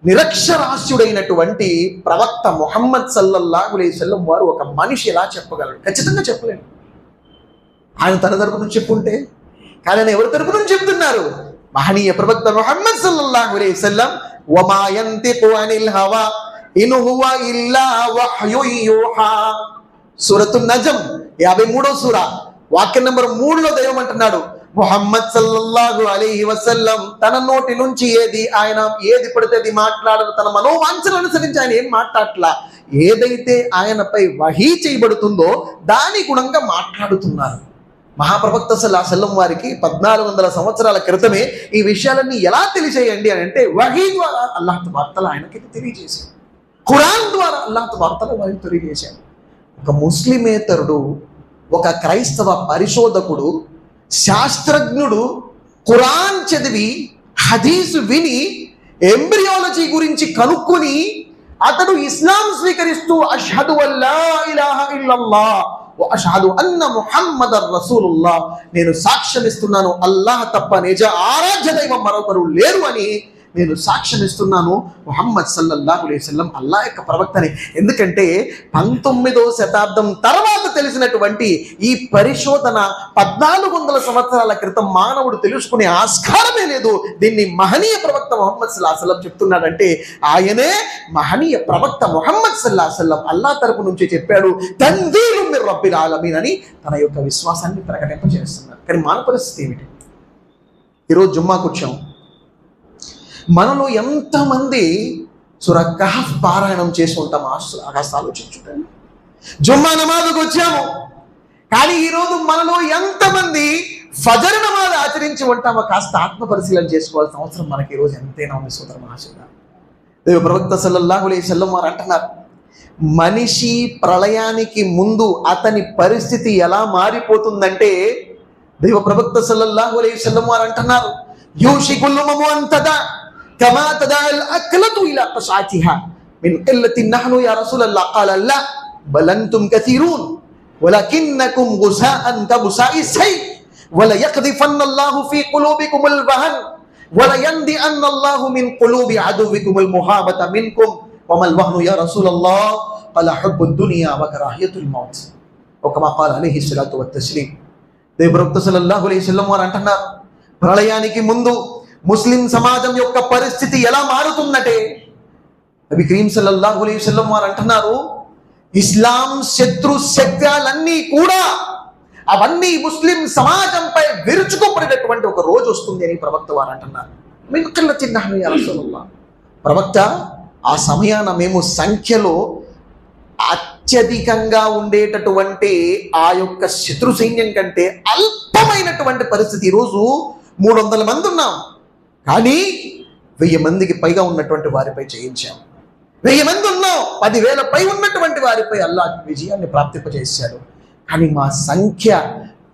నిరక్షరాస్యుడైనటువంటి ప్రవక్త ముహమ్మద్ సల్లల్లాహు అలైహి వసల్లం వారు ఒక మనిషి ఎలా చెప్పగలడు? ఖచ్చితంగా చెప్పలేడు. ఆయన తన తరపు నుంచి చెప్పుంటే, కానీ ఆయన ఎవరి తరపు నుంచి చెప్తున్నారు? మహనీయ ప్రవక్త ముహమ్మద్ సల్లల్లాహు అలైహి వసల్లం, వమా యంతికు అనిల్ హవా ఇన్ హువ ఇల్లా వహ్యు యూహా. సూరతున్ నజ్మ్ 53వ సూర వాక్యం నంబర్ 3లో దైవం అంటున్నాడు, ముహమ్మద్ సల్లల్లాహు అలైహి వసల్లం తన నోటి నుంచి ఆయన ఏది పడితే అది మాట్లాడరు. తన మనోవాంఛను అనుసరించి ఆయన ఏం మాట్లాడట్లా. ఏదైతే ఆయనపై వహీ చేయబడుతుందో దాని గుణంగా మాట్లాడుతున్నారు. మహాప్రవక్త సల్లల్లాహు అలైహి వసల్లం వారికి 1400 సంవత్సరాల క్రితమే ఈ విషయాలన్నీ ఎలా తెలియజేయండి అని అంటే వహీ ద్వారా అల్లాహ్ వార్తలు ఆయనకి తెలియజేశాడు. ఖురాన్ ద్వారా అల్లాహ్ వార్తలు వారికి తెలియజేశాడు. ఒక ముస్లిమేతరుడు, ఒక క్రైస్తవ పరిశోధకుడు, శాస్త్రజ్ఞుడు ఖురాన్ చదివి హదీసు విని ఎంబ్రియాలజీ గురించి కనుక్కొని అతడు ఇస్లాం స్వీకరిస్తూ అష్హదు అల్లా ఇలాహ ఇల్లల్లాహ్ వ అష్హదు అన్న ముహమ్మదర్ రసూలుల్లాహ్, నేను సాక్ష్యమిస్తున్నాను అల్లాహ్ తప్ప నిజ ఆరాధ్య దైవం మరొకరు లేరు అని నేను సాక్ష్యమిస్తున్నాను, ముహమ్మద్ సల్లల్లాహు అలైహి వసల్లం అల్లాహ్ యొక్క ప్రవక్తని. ఎందుకంటే 19వ శతాబ్దం తర్వాత తెలిసినటువంటి ఈ పరిశోధన 1400 సంవత్సరాల క్రితం మానవుడు తెలుసుకునే ఆస్కారమే లేదు. దీన్ని మహనీయ ప్రవక్త ముహమ్మద్ సల్లల్లాహు అలైహి వసల్లం చెప్తున్నాడంటే ఆయనే మహనీయ ప్రవక్త ముహమ్మద్ సల్లల్లాహు అలైహి వసల్లం అల్లాహ్ తరపు నుంచి చెప్పాడు, తన్జీలుం మిర్ రబ్బిల్ ఆలమీన్ అని తన యొక్క విశ్వాసాన్ని ప్రకటింపజేస్తున్నారు. కానీ మానవ పరిస్థితి ఏమిటి? ఈరోజు జుమ్మాకు వచ్చాం. మనలో ఎంతమంది సూరా కహఫ్ పారాయణం చేసి ఉంటాం? కాస్త ఆలోచించుంటాను. జుమ్మా నమాజుకు వచ్చాము, కానీ ఈరోజు మనలో ఎంతమంది ఫజర్ నమాజ్ ఆచరించి ఉంటామో కాస్త ఆత్మ పరిశీలన చేసుకోవాల్సిన అవసరం మనకి ఈరోజు ఎంతైనా ఉంది సోదర మహాశయుడా. దైవ ప్రవక్త సల్లల్లాహు అలైహి వసల్లం వారు అంటున్నారు, మనిషి ప్రళయానికి ముందు అతని పరిస్థితి ఎలా మారిపోతుందంటే, దైవ ప్రవక్త సల్లల్లాహు అలైహి వసల్లం వారు అంటున్నారు, యూషికుల్ ఉమము అన్ తదా కమా తదాల్ అక్లతు ఇలా ఖసాతిహా మిన్ కిల్లతిన్ నహ్ను యా రసూలల్లాహ్ ఖాల లా బల్ అంతుమ్ కసీరూన్ వలకిన్నకుం గుసాఅన్ కబుసాఇ సైఫ్ వల యఖ్దిఫన్నల్లాహు ఫీ ఖులూబికుముల్ వహన్ వల యందిఅన్నల్లాహు మిన్ ఖులూబి అదువ్వికుముల్ ముహాబత మిన్కుమ్ వమల్ వహ్ను యా రసూలల్లాహ్ ఖాల హుబ్బుద్ దునియా వ కరాహియతుల్ మౌత్ వకమా ఖాల అలైహి స్సలాతు వత్తస్లీమ్. దైవ ప్రవక్త సల్లల్లాహు అలైహి వసల్లం వారు అంటున్నారు, ప్రళయానికి ముందు ముస్లిం సమాజం యొక్క పరిస్థితి ఎలా మారుతుందంటే, నబీ కరీం సల్లల్లాహు అలైహి వసల్లం వారు అంటున్నారు, ఇస్లాం శత్రు శక్తులన్నీ కూడా అవన్నీ ముస్లిం సమాజంపై విరుచుకుపడినటువంటి ఒక రోజు వస్తుంది అని ప్రవక్త వారు అంటున్నారు. మిన్ కిల్లతిన్ నహ్ను యా రసూలల్లాహ్, ప్రవక్త ఆ సమయాన మేము సంఖ్యలో అత్యధికంగా ఉండేటటువంటి ఆ యొక్క శత్రు సైన్యం కంటే అల్పమైనటువంటి పరిస్థితి. ఈరోజు 300 మంది ఉన్నాం, కానీ 1000 మందికి పైగా ఉన్నటువంటి వారిపై జయించాం. 1000 మంది ఉన్నాం, 10,000 పై ఉన్నటువంటి వారిపై అల్లాహ్ విజయాన్ని ప్రాప్తింపజేశాడు. కానీ మా సంఖ్య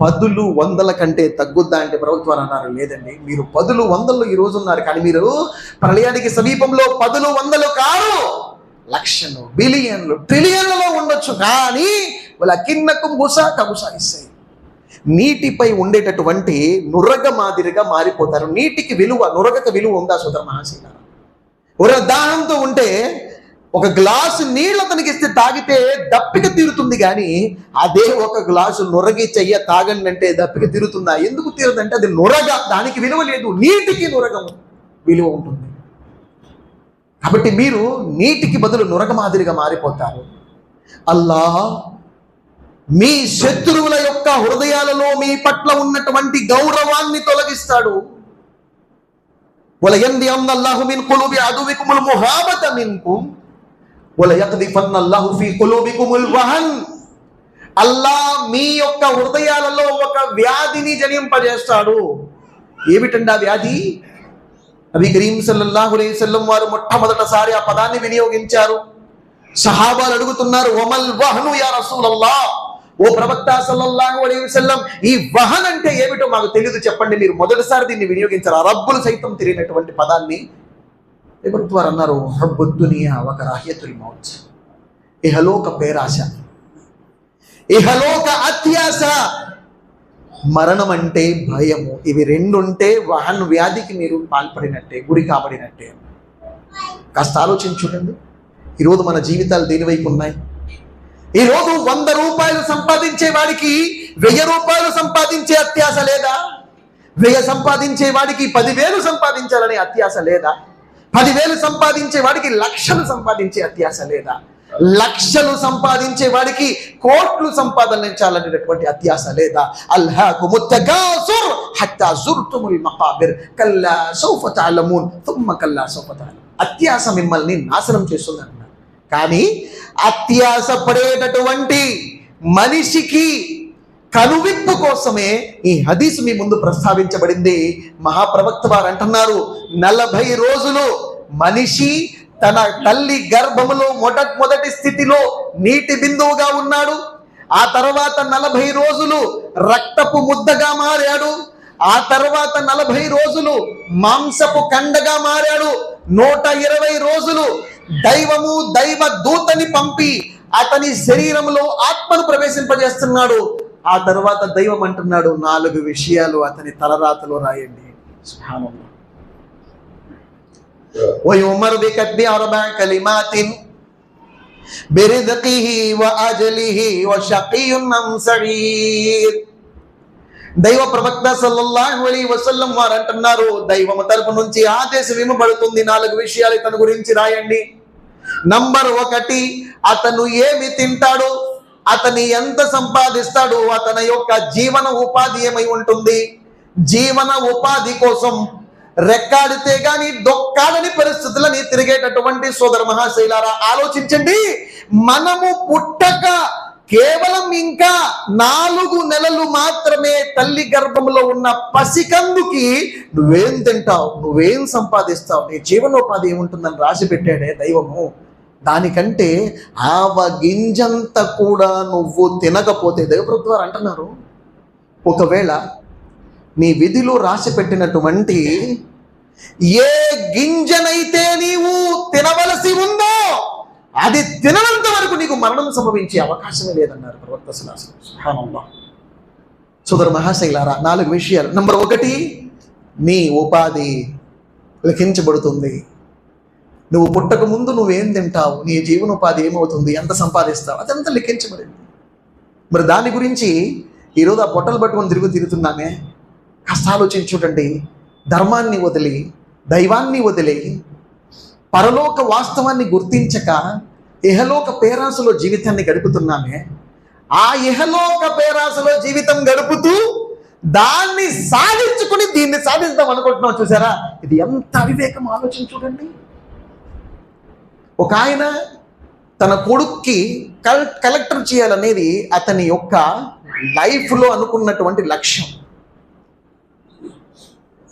10 100 కంటే తగ్గుద్దా అంటే ప్రవక్త వారు అన్నారు, లేదండి, మీరు 10 100 ఈ రోజు ఉన్నారు, కానీ మీరు ప్రళయానికి సమీపంలో 10 100 కాదు, లక్షలు బిలియన్లు ట్రిలియన్లలో ఉండొచ్చు, కానీ వలకిన్నకుం గుసాఅన్ కబుసాఇ సైఫ్, నీటిపై ఉండేటటువంటి నురగ మాదిరిగా మారిపోతారు. నీటికి విలువ, నురగకు విలువ ఉందా సోదర మహాశయుడా? ఒక దాహంతో ఉంటే ఒక గ్లాసు నీళ్ళు అతనికి ఇస్తే తాగితే దప్పిక తీరుతుంది, కానీ అదే ఒక గ్లాసు నురగి చెయ్య తాగండి అంటే దప్పిక తీరుతుందా? ఎందుకు తీరుదంటే అది నురగ, దానికి విలువ లేదు. నీటికి నురగ విలువ ఉంటుంది. కాబట్టి మీరు నీటికి బదులు నురగ మాదిరిగా మారిపోతారు. అల్లాహ్ మీ శత్రువుల యొక్క హృదయాలలో మీ పట్ల ఉన్నటువంటి గౌరవాన్ని తొలగిస్తాడు. వలయందిఅన్నల్లాహు మిన్ ఖులూబి అదువికుముల్ ముహాబత మిన్కుం వలయఖ్దిఫన్నల్లాహు ఫీ ఖులూబికుముల్ వహన్, అల్లాహ్ మీ యొక్క హృదయాలలో ఒక వ్యాధిని జనింపజేస్తాడు. ఏమిటండి ఆ వ్యాధి? నబీ కరీం సల్లల్లాహు అలైహి వసల్లం వారు మొట్టమొదటిసారి ఆ పదాన్ని వినియోగించారు. సహాబాలు అడుగుతున్నారు, వమల్ వహను యా రసూలల్లాహ్, ఓ ప్రవక్త సల్లల్లాహు అలైహి వసల్లం, ఈ వహన్ అంటే ఏమిటో మాకు తెలియదు, చెప్పండి. మీరు మొదటిసారి దీన్ని వినియోగించారు. అరబ్బులు సైతం తెలియనటువంటి పదాన్ని వారు అన్నారు, హుబ్బుద్ దునియా వ కరాహియతుల్ మౌత్, ఇహలోక పేరాశ, ఇహలోక అత్యాశ, మరణం అంటే భయము. ఇవి రెండు ఉంటే వహన్ వ్యాధికి మీరు పాల్పడినట్టే, గురి కాబడినట్టే. కాస్త ఆలోచించుకోండి, ఈరోజు మన జీవితాలు దేనివైపు ఉన్నాయి? ఈరోజు 100 రూపాయలు సంపాదించే వాడికి 1000 రూపాయలు సంపాదించే అత్యాశ లేదా? 1000 సంపాదించే వాడికి 10,000 సంపాదించాలనే అత్యాశ లేదా? 10,000 సంపాదించే వాడికి లక్షలు సంపాదించే అత్యాశ లేదా? లక్షలు సంపాదించే వాడికి కోట్లు సంపాదించాలనేటటువంటి అత్యాశ లేదా? అల్హాకుముత్ తకాసుర్ హత్తా జుర్తుముల్ మకాబిర్ కల్లా సౌఫ తఅలమూన్ థుమ్మ కల్లా సౌఫ తఅలమూన్. అత్యాశ మిమ్మల్ని నాశనం చేస్తుంది అన్నారు. కానీ అత్యాశ పడేటటువంటి మనిషికి కనువిప్పు కోసమే ఈ హదీస్ మీ ముందు ప్రస్తావించబడింది. మహాప్రవక్త వారు అంటున్నారు, 40 రోజులు మనిషి తన తల్లి గర్భములో మొదటి స్థితిలో నీటి బిందువుగా ఉన్నాడు. ఆ తర్వాత 40 రోజులు రక్తపు ముద్దగా మారాడు. ఆ తర్వాత 40 రోజులు మాంసపు కండగా మారాడు. 120 రోజులు దైవము దైవ దూతని పంపి అతని శరీరంలో ఆత్మను ప్రవేశింపజేస్తున్నాడు. ఆ తర్వాత దైవం అంటున్నాడు, 4 విషయాలు అతని తలరాతలో రాయండి. సుబ్హానల్లాహ్. వయుమర్ బికత్బి 4 కలిమాతిన్ బిరిజ్కిహి వఅజలిహి వషకియున్ అం సഈద్. దైవ ప్రవక్త సల్లల్లాహు అలైహి వసల్లం వారు అంటున్నారు, దైవం తరపు నుంచి ఆదేశం ఇవ్వబడుతుంది, 4 విషయాలు ఇతని గురించి రాయండి. నంబర్ 1, అతను ఏమి తింటాడు, అతని ఎంత సంపాదిస్తాడు, అతని యొక్క జీవన ఉపాధి ఏమై ఉంటుంది. జీవన ఉపాధి కోసం రెక్కాడితే గాని దొక్కాడని పరిస్థితులని తిరిగేటటువంటి సోదర మహాశైలారా, ఆలోచించండి. మనము పుట్టక కేవలం ఇంకా 4 నెలలు మాత్రమే తల్లి గర్భంలో ఉన్న పసికందుకి నువ్వేం తింటావు, నువ్వేం సంపాదిస్తావు, నీ జీవనోపాధి ఏముంటుందని రాసి పెట్టాడే దైవము. దానికంటే గింజంత కూడా నువ్వు తినకపోతే, దైవప్రభుత్వ వారు అంటున్నారు, ఒకవేళ నీ విధిలో రాసి పెట్టినటువంటి ఏ గింజనైతే నీవు తినవలసి ఉందో అది తిననంత వరకు నీకు మరణం సంభవించే అవకాశమే లేదన్నారు ప్రవక్త సుబ్హానల్లాహ్. సోదర మహాశైలారా, 4 విషయాలు. నంబర్ 1, నీ ఉపాధి లిఖించబడుతుంది. నువ్వు పుట్టక ముందు నువ్వేం తింటావు, నీ జీవనోపాధి ఏమవుతుంది, ఎంత సంపాదిస్తావు, అదంతా లిఖించబడింది. మరి దాని గురించి ఈరోజు ఆ పొట్టలు పట్టుకొని తిరుగుతున్నామే. కాస్త ఆలోచించి చూడండి. ధర్మాన్ని వదిలి, దైవాన్ని వదిలి, పరలోక వాస్తవాన్ని గుర్తించక ఇహలోక పేరాసలో జీవితాన్ని గడుపుతున్నామే. ఆ ఇహలోక పేరాసలో జీవితం గడుపుతూ దాన్ని సాధించుకుని దీన్ని సాధిస్తాం అనుకుంటున్నాం. చూసారా, ఇది ఎంత అవివేకం ఆలోచించి చూడండి. ఒక ఆయన తన కొడుక్కి కలెక్టర్ చేయాలనేది అతని యొక్క లైఫ్లో అనుకున్నటువంటి లక్ష్యం.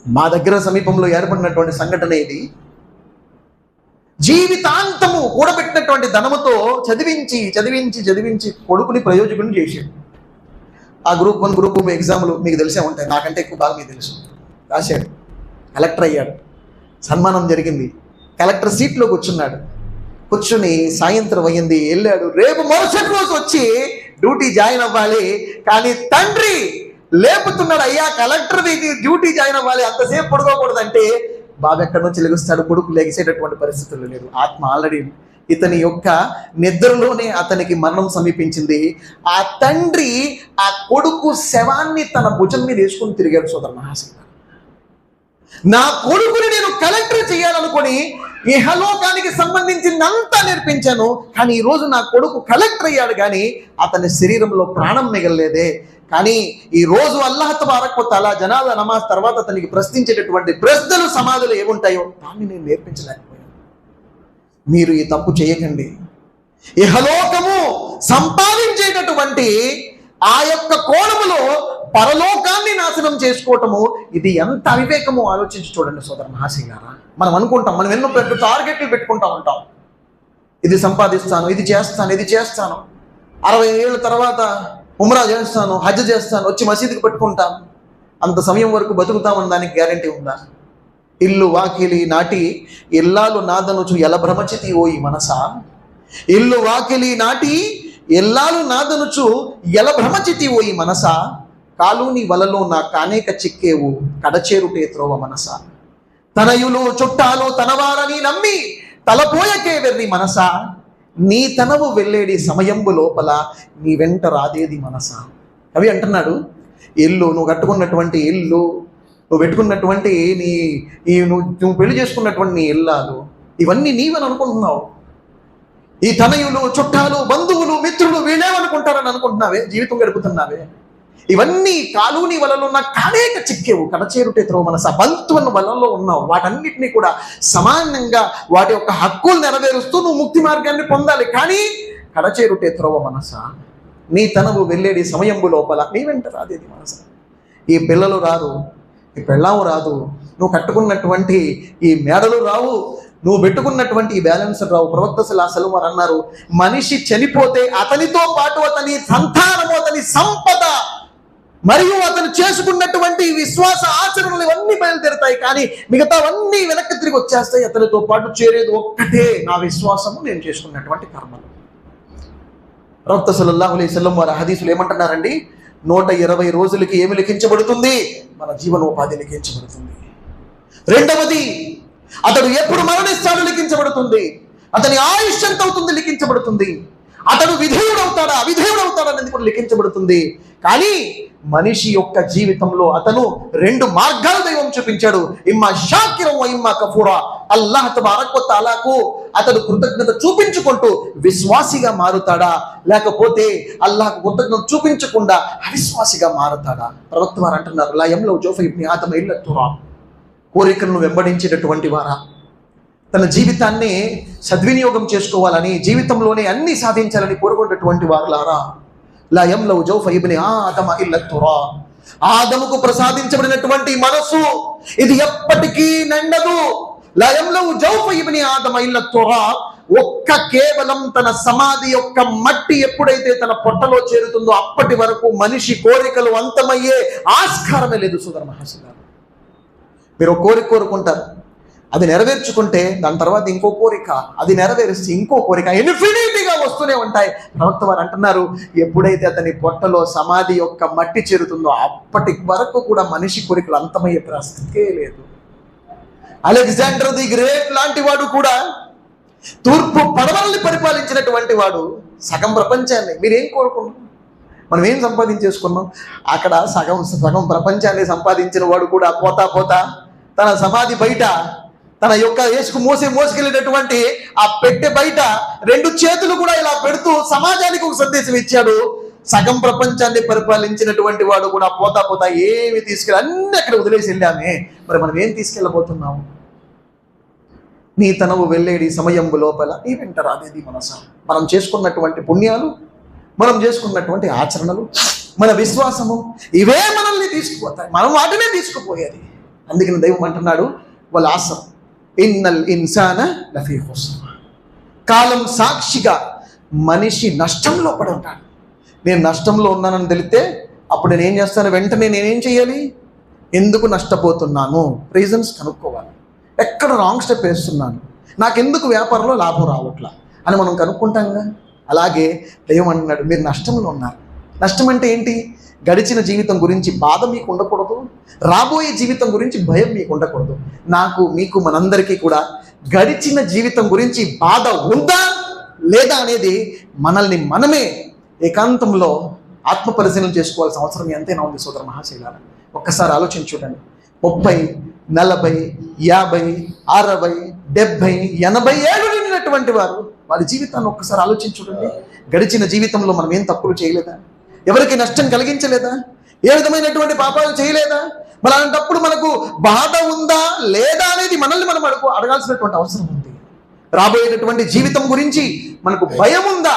మా దగ్గర సమీపంలో ఏర్పడినటువంటి సంఘటన ఇది. జీవితాంతము కూడబెట్టినటువంటి ధనముతో చదివించి చదివించి చదివించి కొడుకుని ప్రయోజకుని చేశాడు. ఆ గ్రూప్ 1 గ్రూప్ 2 ఎగ్జామ్లు మీకు తెలిసే ఉంటాయి, నాకంటే ఎక్కువ బాగా మీకు తెలుసు. రాశాడు, కలెక్టర్ అయ్యాడు, సన్మానం జరిగింది, కలెక్టర్ సీట్లో కూర్చున్నాడు. కూర్చుని సాయంత్రం అయ్యింది, వెళ్ళాడు. రేపు మరుసటి రోజు వచ్చి డ్యూటీ జాయిన్ అవ్వాలి. కానీ తండ్రి లేపుతున్నాడు, అయ్యా కలెక్టర్ డ్యూటీ జాయిన్ అవ్వాలి, అంతసేపు పడుకోకూడదంటే బాబు ఎక్కడి నుంచి లెగుస్తాడు, కొడుకు లెగిసేటటువంటి పరిస్థితులు లేదు. ఆత్మ ఆల్రెడీ ఇతని యొక్క నిద్రలోనే అతనికి మరణం సమీపించింది. ఆ తండ్రి ఆ కొడుకు శవాన్ని తన భుజం మీద వేసుకుని తిరిగాడు. సోదర మహాశివ, నా కొడుకుని నేను కలెక్టర్ చేయాలనుకొని ఇహలోకానికి సంబంధించిందంతా నేర్పించాను, కానీ ఈరోజు నా కొడుకు కలెక్టర్ అయ్యాడు, కానీ అతని శరీరంలో ప్రాణం మిగలలేదే. కానీ ఈ రోజు అల్లాహ్ తబారక్ వ తఆలా జనాజా నమాజ్ తర్వాత అతనికి ప్రశ్నించేటటువంటి ప్రశ్నలు సమాధులు ఏముంటాయో దాన్ని నేను నేర్పించలేకపోయాను. మీరు ఈ తప్పు చేయకండి. ఇహలోకము సంపాదించేటటువంటి ఆ యొక్క కోణములో పరలోకాన్ని నాశనం చేసుకోవటము ఇది ఎంత అవివేకమో ఆలోచించి చూడండి సోదర మహాశిలారా. మనం అనుకుంటాం, మనం ఎన్నో పెద్ద టార్గెట్లు పెట్టుకుంటా ఉంటాం. ఇది సంపాదిస్తాను, ఇది చేస్తాను, ఇది చేస్తాను, 60 ఏళ్ళ తర్వాత ఉమ్రా చేస్తాను, హజ్ చేస్తాను, వచ్చి మసీదుకి పెట్టుకుంటాను, అంత సమయం వరకు బతుకుతామని దానికి గ్యారంటీ ఉందా? ఇల్లు వాకిలి నాటి ఇల్లాలు నాదనుచు ఎల భ్రమచితి ఓ ఈ మనసా, ఇల్లు వాకిలి నాటి ఇల్లాలు నాదనుచు ఎల భ్రమచితి ఓ ఈ మనసా, కాలుని వలలో నా కానేక చిక్కేవు కడచేరుటే త్రోవ మనసా, తనయులు చుట్టాలు తనవారని నమ్మి తలపోయకే వెర్రి మనసా, నీ తనవు వెళ్ళేడి సమయంబు లోపల నీ వెంట రాదేది మనసా. కవి అంటున్నాడు, ఇల్లు నువ్వు కట్టుకున్నటువంటి ఇల్లు, నువ్వు పెట్టుకున్నటువంటి నువ్వు పెళ్లి చేసుకున్నటువంటి నీ ఇల్లాలు, ఇవన్నీ నీవని అనుకుంటున్నావు. ఈ తనయులు చుట్టాలు బంధువులు మిత్రులు వీళ్ళేమనుకుంటారని అనుకుంటున్నావే, జీవితం గడుపుతున్నావే. ఇవన్నీ కాలూని వలలో ఉన్న కానేక చిక్కేవు కడచేరుటే త్రో మనస, బంతువన్న వలలో ఉన్నావు. వాటన్నిటినీ కూడా సమానంగా వాటి యొక్క హక్కులు నెరవేరుస్తూ నువ్వు ముక్తి మార్గాన్ని పొందాలి. కానీ కడచేరుటే త్రోవ మనస, నీ తనవు వెళ్ళేది సమయంబు లోపల నీ వెంట రాదేది మనస. ఈ పిల్లలు రారు, ఈ పెళ్ళాము రాదు, నువ్వు కట్టుకున్నటువంటి ఈ మేడలు రావు, నువ్వు పెట్టుకున్నటువంటి ఈ బ్యాలెన్స్ రావు. ప్రవక్త సల్లల్లాహు అలైహి వసల్లం అన్నారు, మనిషి చనిపోతే అతనితో పాటు అతని సంతానము, అతని సంపద మరియు అతను చేసుకున్నటువంటి విశ్వాస ఆచరణలు ఇవన్నీ బయలుదేరుతాయి, కానీ మిగతావన్నీ వెనక్కి తిరిగి వచ్చేస్తాయి. అతనితో పాటు చేరేది ఒక్కటే, నా విశ్వాసము, నేను చేసుకున్నటువంటి కర్మలు. ప్రవక్త సల్లల్లాహు అలైహి వసల్లం వారి హదీసులు ఏమంటున్నారండి? 120 రోజులకి ఏమి లిఖించబడుతుంది? మన జీవనోపాధి లిఖించబడుతుంది. రెండవది, అతడు ఎప్పుడు మరణిస్తాడో లిఖించబడుతుంది. అతని ఆయుష్ ఎంత అవుతుంది లిఖించబడుతుంది. అతడు విధేయుడవుతాడా అవిధేయుడవుతాడా అనేది కూడా లిఖించబడుతుంది. కానీ మనిషి యొక్క జీవితంలో అతను 2 మార్గాలు దైవం చూపించాడు, ఇమ్మా షాకిరం ఇమ్మా కఫూరా. అల్లాహ్ తబారక్ వ తఆలాకు అతడు కృతజ్ఞత చూపించుకుంటూ విశ్వాసిగా మారుతాడా, లేకపోతే అల్లాహ్ కృతజ్ఞత చూపించకుండా అవిశ్వాసిగా మారుతాడా? ప్రవక్త వారు అంటున్నారు, లా యమ్లౌ జౌఫ ఇబ్ని ఆదమ ఇల్లా తురాబ్. కోరికలను వెంబడించేటటువంటి వారా, తన జీవితాన్ని సద్వినియోగం చేసుకోవాలని, జీవితంలోనే అన్ని సాధించాలని కోరుకున్నటువంటి వారులారా, లా యమ్లౌ జౌఫ ఇబ్ని ఆదమ ఇల్లా తురాబ్. ఆదముకు ప్రసాదించబడినటువంటి మనసు ఇది ఎప్పటికీ నిండదు. లా యమ్లౌ జౌఫ ఇబ్ని ఆదమ ఇల్లా తురాబ్. ఒక్క కేవలం తన సమాధి యొక్క మట్టి ఎప్పుడైతే తన పొట్టలో చేరుతుందో అప్పటి వరకు మనిషి కోరికలు అంతమయ్యే ఆస్కారమే లేదు. సోదర మహాశయులారా, మీరు ఒక కోరిక కోరుకుంటారు, అది నెరవేర్చుకుంటే దాని తర్వాత ఇంకో కోరిక, అది నెరవేరిస్తే ఇంకో కోరిక, ఇన్ఫినిటీగా వస్తూనే ఉంటాయి. ప్రవక్త వారు అంటున్నారు, ఎప్పుడైతే అతని పొట్టలో సమాధి యొక్క మట్టి చేరుతుందో అప్పటి వరకు కూడా మనిషి కోరికలు అంతమయ్యే ప్రసక్తే లేదు. అలెగ్జాండర్ ది గ్రేట్ లాంటి వాడు కూడా, తూర్పు పడమరల్ని పరిపాలించినటువంటి వాడు, సగం ప్రపంచాన్ని మీరేం కోరుకున్నాం, మనం ఏం సంపాదించేసుకున్నాం? అక్కడ సగం ప్రపంచాన్ని సంపాదించిన వాడు కూడా పోతా పోతా తన సమాధి బయట, తన యొక్క యేసుకు మోసుకెళ్ళినటువంటి ఆ పెట్టె బయట 2 చేతులు కూడా ఇలా పెడుతూ సమాజానికి ఒక సందేశం ఇచ్చాడు. సగం ప్రపంచాన్ని పరిపాలించినటువంటి వాడు కూడా పోతా పోతా ఏమి తీసుకెళ్ళి అన్ని అక్కడ వదిలేసి వెళ్ళామే. మరి మనం ఏం తీసుకెళ్ళబోతున్నాము? నీ తనవు వెళ్ళేది సమయం లోపల నీ వెంట రాదేది మనసా. మనం చేసుకున్నటువంటి పుణ్యాలు, మనం చేసుకున్నటువంటి ఆచరణలు, మన విశ్వాసము, ఇవే మనల్ని తీసుకుపోతాయి. మనం వాటినే తీసుకుపోయేది. అందుకని దైవం అంటున్నాడు, వాళ్ళ ఆసం ఇన్నల్ ఇన్సాన లఫీ ఖుస్ర్. కాలం సాక్షిగా మనిషి నష్టంలో పడి ఉంటాడు. నేను నష్టంలో ఉన్నానని తెలిస్తే అప్పుడు నేనేం చేస్తాను? వెంటనే నేనేం చేయాలి? ఎందుకు నష్టపోతున్నాను, రీజన్స్ కనుక్కోవాలి. ఎక్కడ రాంగ్ స్టెప్ వేస్తున్నాను, నాకెందుకు వ్యాపారంలో లాభం రావట్లా అని మనం కనుక్కుంటాంగా. అలాగే దైవం అంటున్నాడు, మీరు నష్టంలో ఉన్నారు. నష్టం అంటే ఏంటి? గడిచిన జీవితం గురించి బాధ మీకు ఉండకూడదు, రాబోయే జీవితం గురించి భయం మీకు ఉండకూడదు. నాకు, మీకు, మనందరికీ కూడా గడిచిన జీవితం గురించి బాధ ఉందా లేదా అనేది మనల్ని మనమే ఏకాంతంలో ఆత్మ పరిశీలన చేసుకోవాల్సిన అవసరం ఎంతైనా ఉంది. సోదర మహాశైలారా, ఒక్కసారి ఆలోచించి చూడండి. 30, 40, 50, 60, 70, 80 ఏళ్ళు నిండినటువంటి వారు, వారి జీవితాన్ని ఒక్కసారి ఆలోచించి చూడండి. గడిచిన జీవితంలో మనం ఏం తప్పులు చేయలేదా? ఎవరికి నష్టం కలిగించలేదా? ఏ విధమైనటువంటి పాపాలు చేయలేదా? మరి అలాంటప్పుడు మనకు బాధ ఉందా లేదా అనేది మనల్ని మనం అడగాల్సినటువంటి అవసరం ఉంది. రాబోయేటటువంటి జీవితం గురించి మనకు భయం ఉందా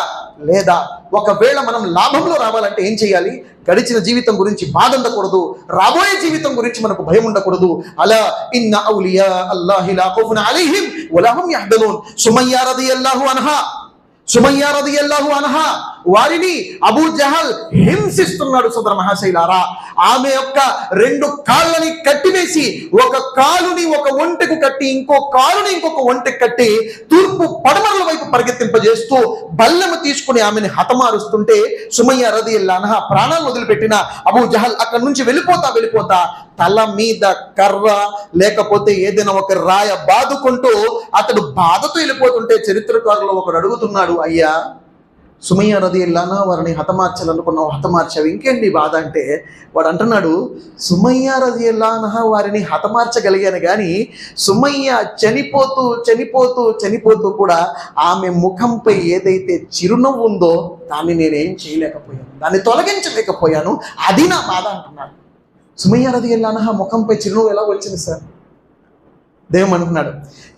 లేదా? ఒకవేళ మనం లాభంలో రావాలంటే ఏం చేయాలి? గడిచిన జీవితం గురించి బాధ ఉండకూడదు, రాబోయే జీవితం గురించి మనకు భయం ఉండకూడదు. అలా ఇన్న ఔలియా అల్లాహి లా ఖౌఫున్ అలైహిం వలా హుమ్ యహ్జనూన్. సుమయ్య రదియల్లాహు అన్హా వారిని అబూ జహల్ హింసిస్తున్నాడు. సోదర మహాశైలారా, ఆమె యొక్క 2 కాళ్ళని కట్టివేసి, ఒక కాలుని ఒక ఒంటెకు కట్టి, ఇంకో కాలుని ఇంకొక ఒంటెకు కట్టి తూర్పు పడమరల వైపు పరిగెత్తింపజేస్తూ బల్లెము తీసుకుని ఆమెను హతమారుస్తుంటే సుమయ్య రదియల్లాహు అన్హా ప్రాణాలు వదిలిపెట్టిన అబూ జహల్ అక్కడి నుంచి వెళ్ళిపోతా తల మీద కర్ర లేకపోతే ఏదైనా ఒక రాయ బాదుకుంటూ అతడు బాధతో వెళ్ళిపోతుంటే చరిత్రకారులు ఒకడు అడుగుతున్నాడు, అయ్యా సుమయ్య రదియల్లాహు అన్హా వారిని హతమార్చాలనుకున్నావు, హతమార్చావు, ఇంకేంటి బాధ అంటే వాడు అంటున్నాడు, సుమయ్య రదియల్లాహు అన్హా వారిని హతమార్చగలిగాను కానీ సుమయ్య చనిపోతూ కూడా ఆమె ముఖంపై ఏదైతే చిరునవ్వు ఉందో దాన్ని నేనేం చేయలేకపోయాను, దాన్ని తొలగించలేకపోయాను, అది నా బాధ అంటున్నాడు. సుమయ్య రదియల్లాహు అన్హా ముఖంపై చిరునవ్వు ఎలా వచ్చింది సార్? దేవుడు అంటున్నాడు,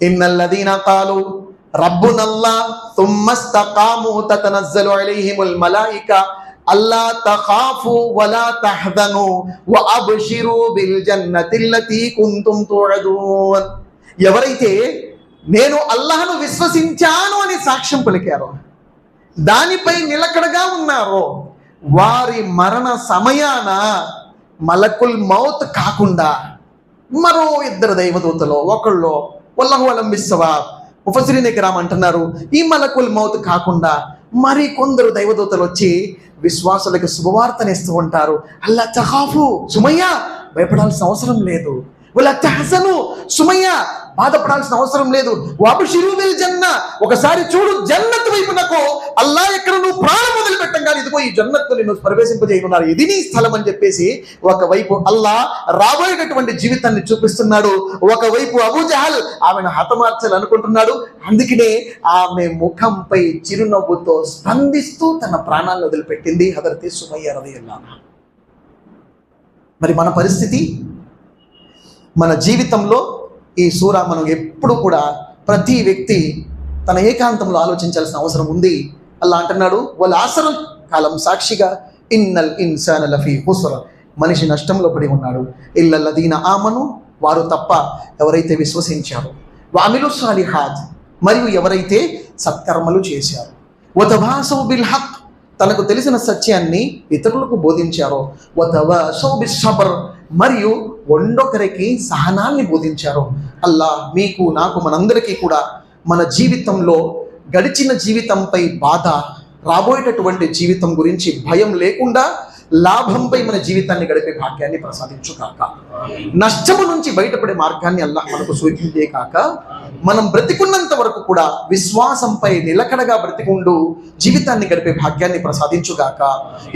ఇన్నల్లదీన తాలు రబ్బునల్లా తుమ్మస్తకాము తతనజ్జలు అలైహిముల్ మలాయికా అల్లా తఖాఫు వలా తహ్జను వఅబ్షిరు బిల్ జన్నతిల్లతీ కుంతుం తుఅదూన్. ఎవరైతే నేను అల్లాహ్ను విశ్వసించాను అని సాక్ష్యం పలికారో, దానిపై నిలకడగా ఉన్నారో, వారి మరణ సమయాన మలకుల్ మౌత్ కాకుండా మరో 2 దైవదూతలో ఒకళ్ళు వల్లహు అలం బిస్సవాబ్ ముఫస్సిరీన్ ఇక్రామ్ అంటున్నారు, ఈ మలకుల్ మౌత్ కాకుండా మరి కొందరు దైవదూతలు వచ్చి విశ్వాసులకు శుభవార్తనిస్తూ ఉంటారు. అల్లా తఖాఫు, సుమయ్య భయపడాల్సిన అవసరం లేదు, వలా తహజను, సుమయ్య బాధపడాల్సిన అవసరం లేదు. వబషిరు బిల్ జన్నా, ఒకసారి చూడు జన్నత్ వైపునకు. అల్లా ఎక్కడ నువ్వు ప్రాణం వదిలిపెట్టంగానే ఇదిగో ఈ జన్నత్తుని నిన్ను ప్రవేశింపజేయనున్నారు, ఇది నీ స్థలం అని చెప్పేసి ఒకవైపు అల్లా రాబోయేటటువంటి జీవితాన్ని చూపిస్తున్నాడు, ఒకవైపు అబూ జహల్ ఆమెను హతమార్చాలనుకుంటున్నాడు. అందుకనే ఆమె ముఖంపై చిరునవ్వుతో స్పందిస్తూ తన ప్రాణాలను వదిలిపెట్టింది హజరత్ సుమయ్య రలియల్లాహు అన్హా. మరి మన పరిస్థితి, మన జీవితంలో ఈ సూరా మనం ఎప్పుడు కూడా ప్రతి వ్యక్తి తన ఏకాంతంలో ఆలోచించాల్సిన అవసరం ఉంది. అల్లా అంటున్నాడు, వల్ అస్ర్, కాలం సాక్షిగా, ఇన్నల్ ఇన్సాన లఫీ ఖుస్ర్, మనిషి నష్టంలో పడి ఉన్నాడు. ఇల్లల్లదీన ఆమను, వారు తప్ప ఎవరైతే విశ్వసించారో, వఅమిలు సాలిహాత్, మరియు ఎవరైతే సత్కర్మలు చేశారో, వతవాసౌ బిల్ హక్, తనకు తెలిసిన సత్యాన్ని ఇతరులకు బోధించారో, వతవాసౌ బిస్ సబ్ర్, మరియు ఒండొకరికి సహనాన్ని బోధించారు. అల్లా మీకు, నాకు, మనందరికీ కూడా మన జీవితంలో గడిచిన జీవితంపై బాధ, రాబోయేటటువంటి జీవితం గురించి భయం లేకుండా లాభంపై మన జీవితాన్ని గడిపే భాగ్యాన్ని ప్రసాదించుగాక. నష్టము నుంచి బయటపడే మార్గాన్ని అల్లాహ్ మనకు సూచించే కాక, మనం బ్రతికున్నంత వరకు కూడా విశ్వాసంపై నిలకడగా బ్రతికుంటూ జీవితాన్ని గడిపే భాగ్యాన్ని ప్రసాదించుగాక.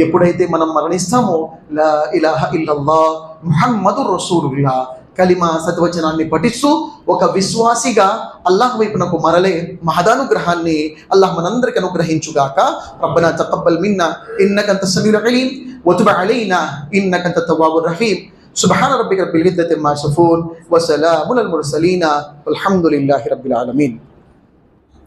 ఎప్పుడైతే మనం మరణిస్తామో లా ఇలాహ ఇల్లల్లాహ్ ముహమ్మదుర్ రసూలుల్లాహ్ కలిమా సత్వచనాన్ని పఠిస్తూ ఒక విశ్వాసిగా అల్లాహ్ వైపునకు మరలే మహదానుగ్రహాన్ని అల్లాహ్ మనందరికి అనుగ్రహించుగాక. రబ్బనా తకబ్బల్ మిన్నా ఇన్నక అంతస్ సమీఉల్ అలీం వతుబ్ అలైనా ఇన్నక అంతత్ తవ్వాబుర్ రహీం. సుబ్హాన రబ్బిక రబ్బిల్ ఇజ్జతి అమ్మా యసిఫూన్ వసలాముల్ ముర్సలీన్ వల్హమ్దులిల్లాహి రబ్బిల్ ఆలమీన్.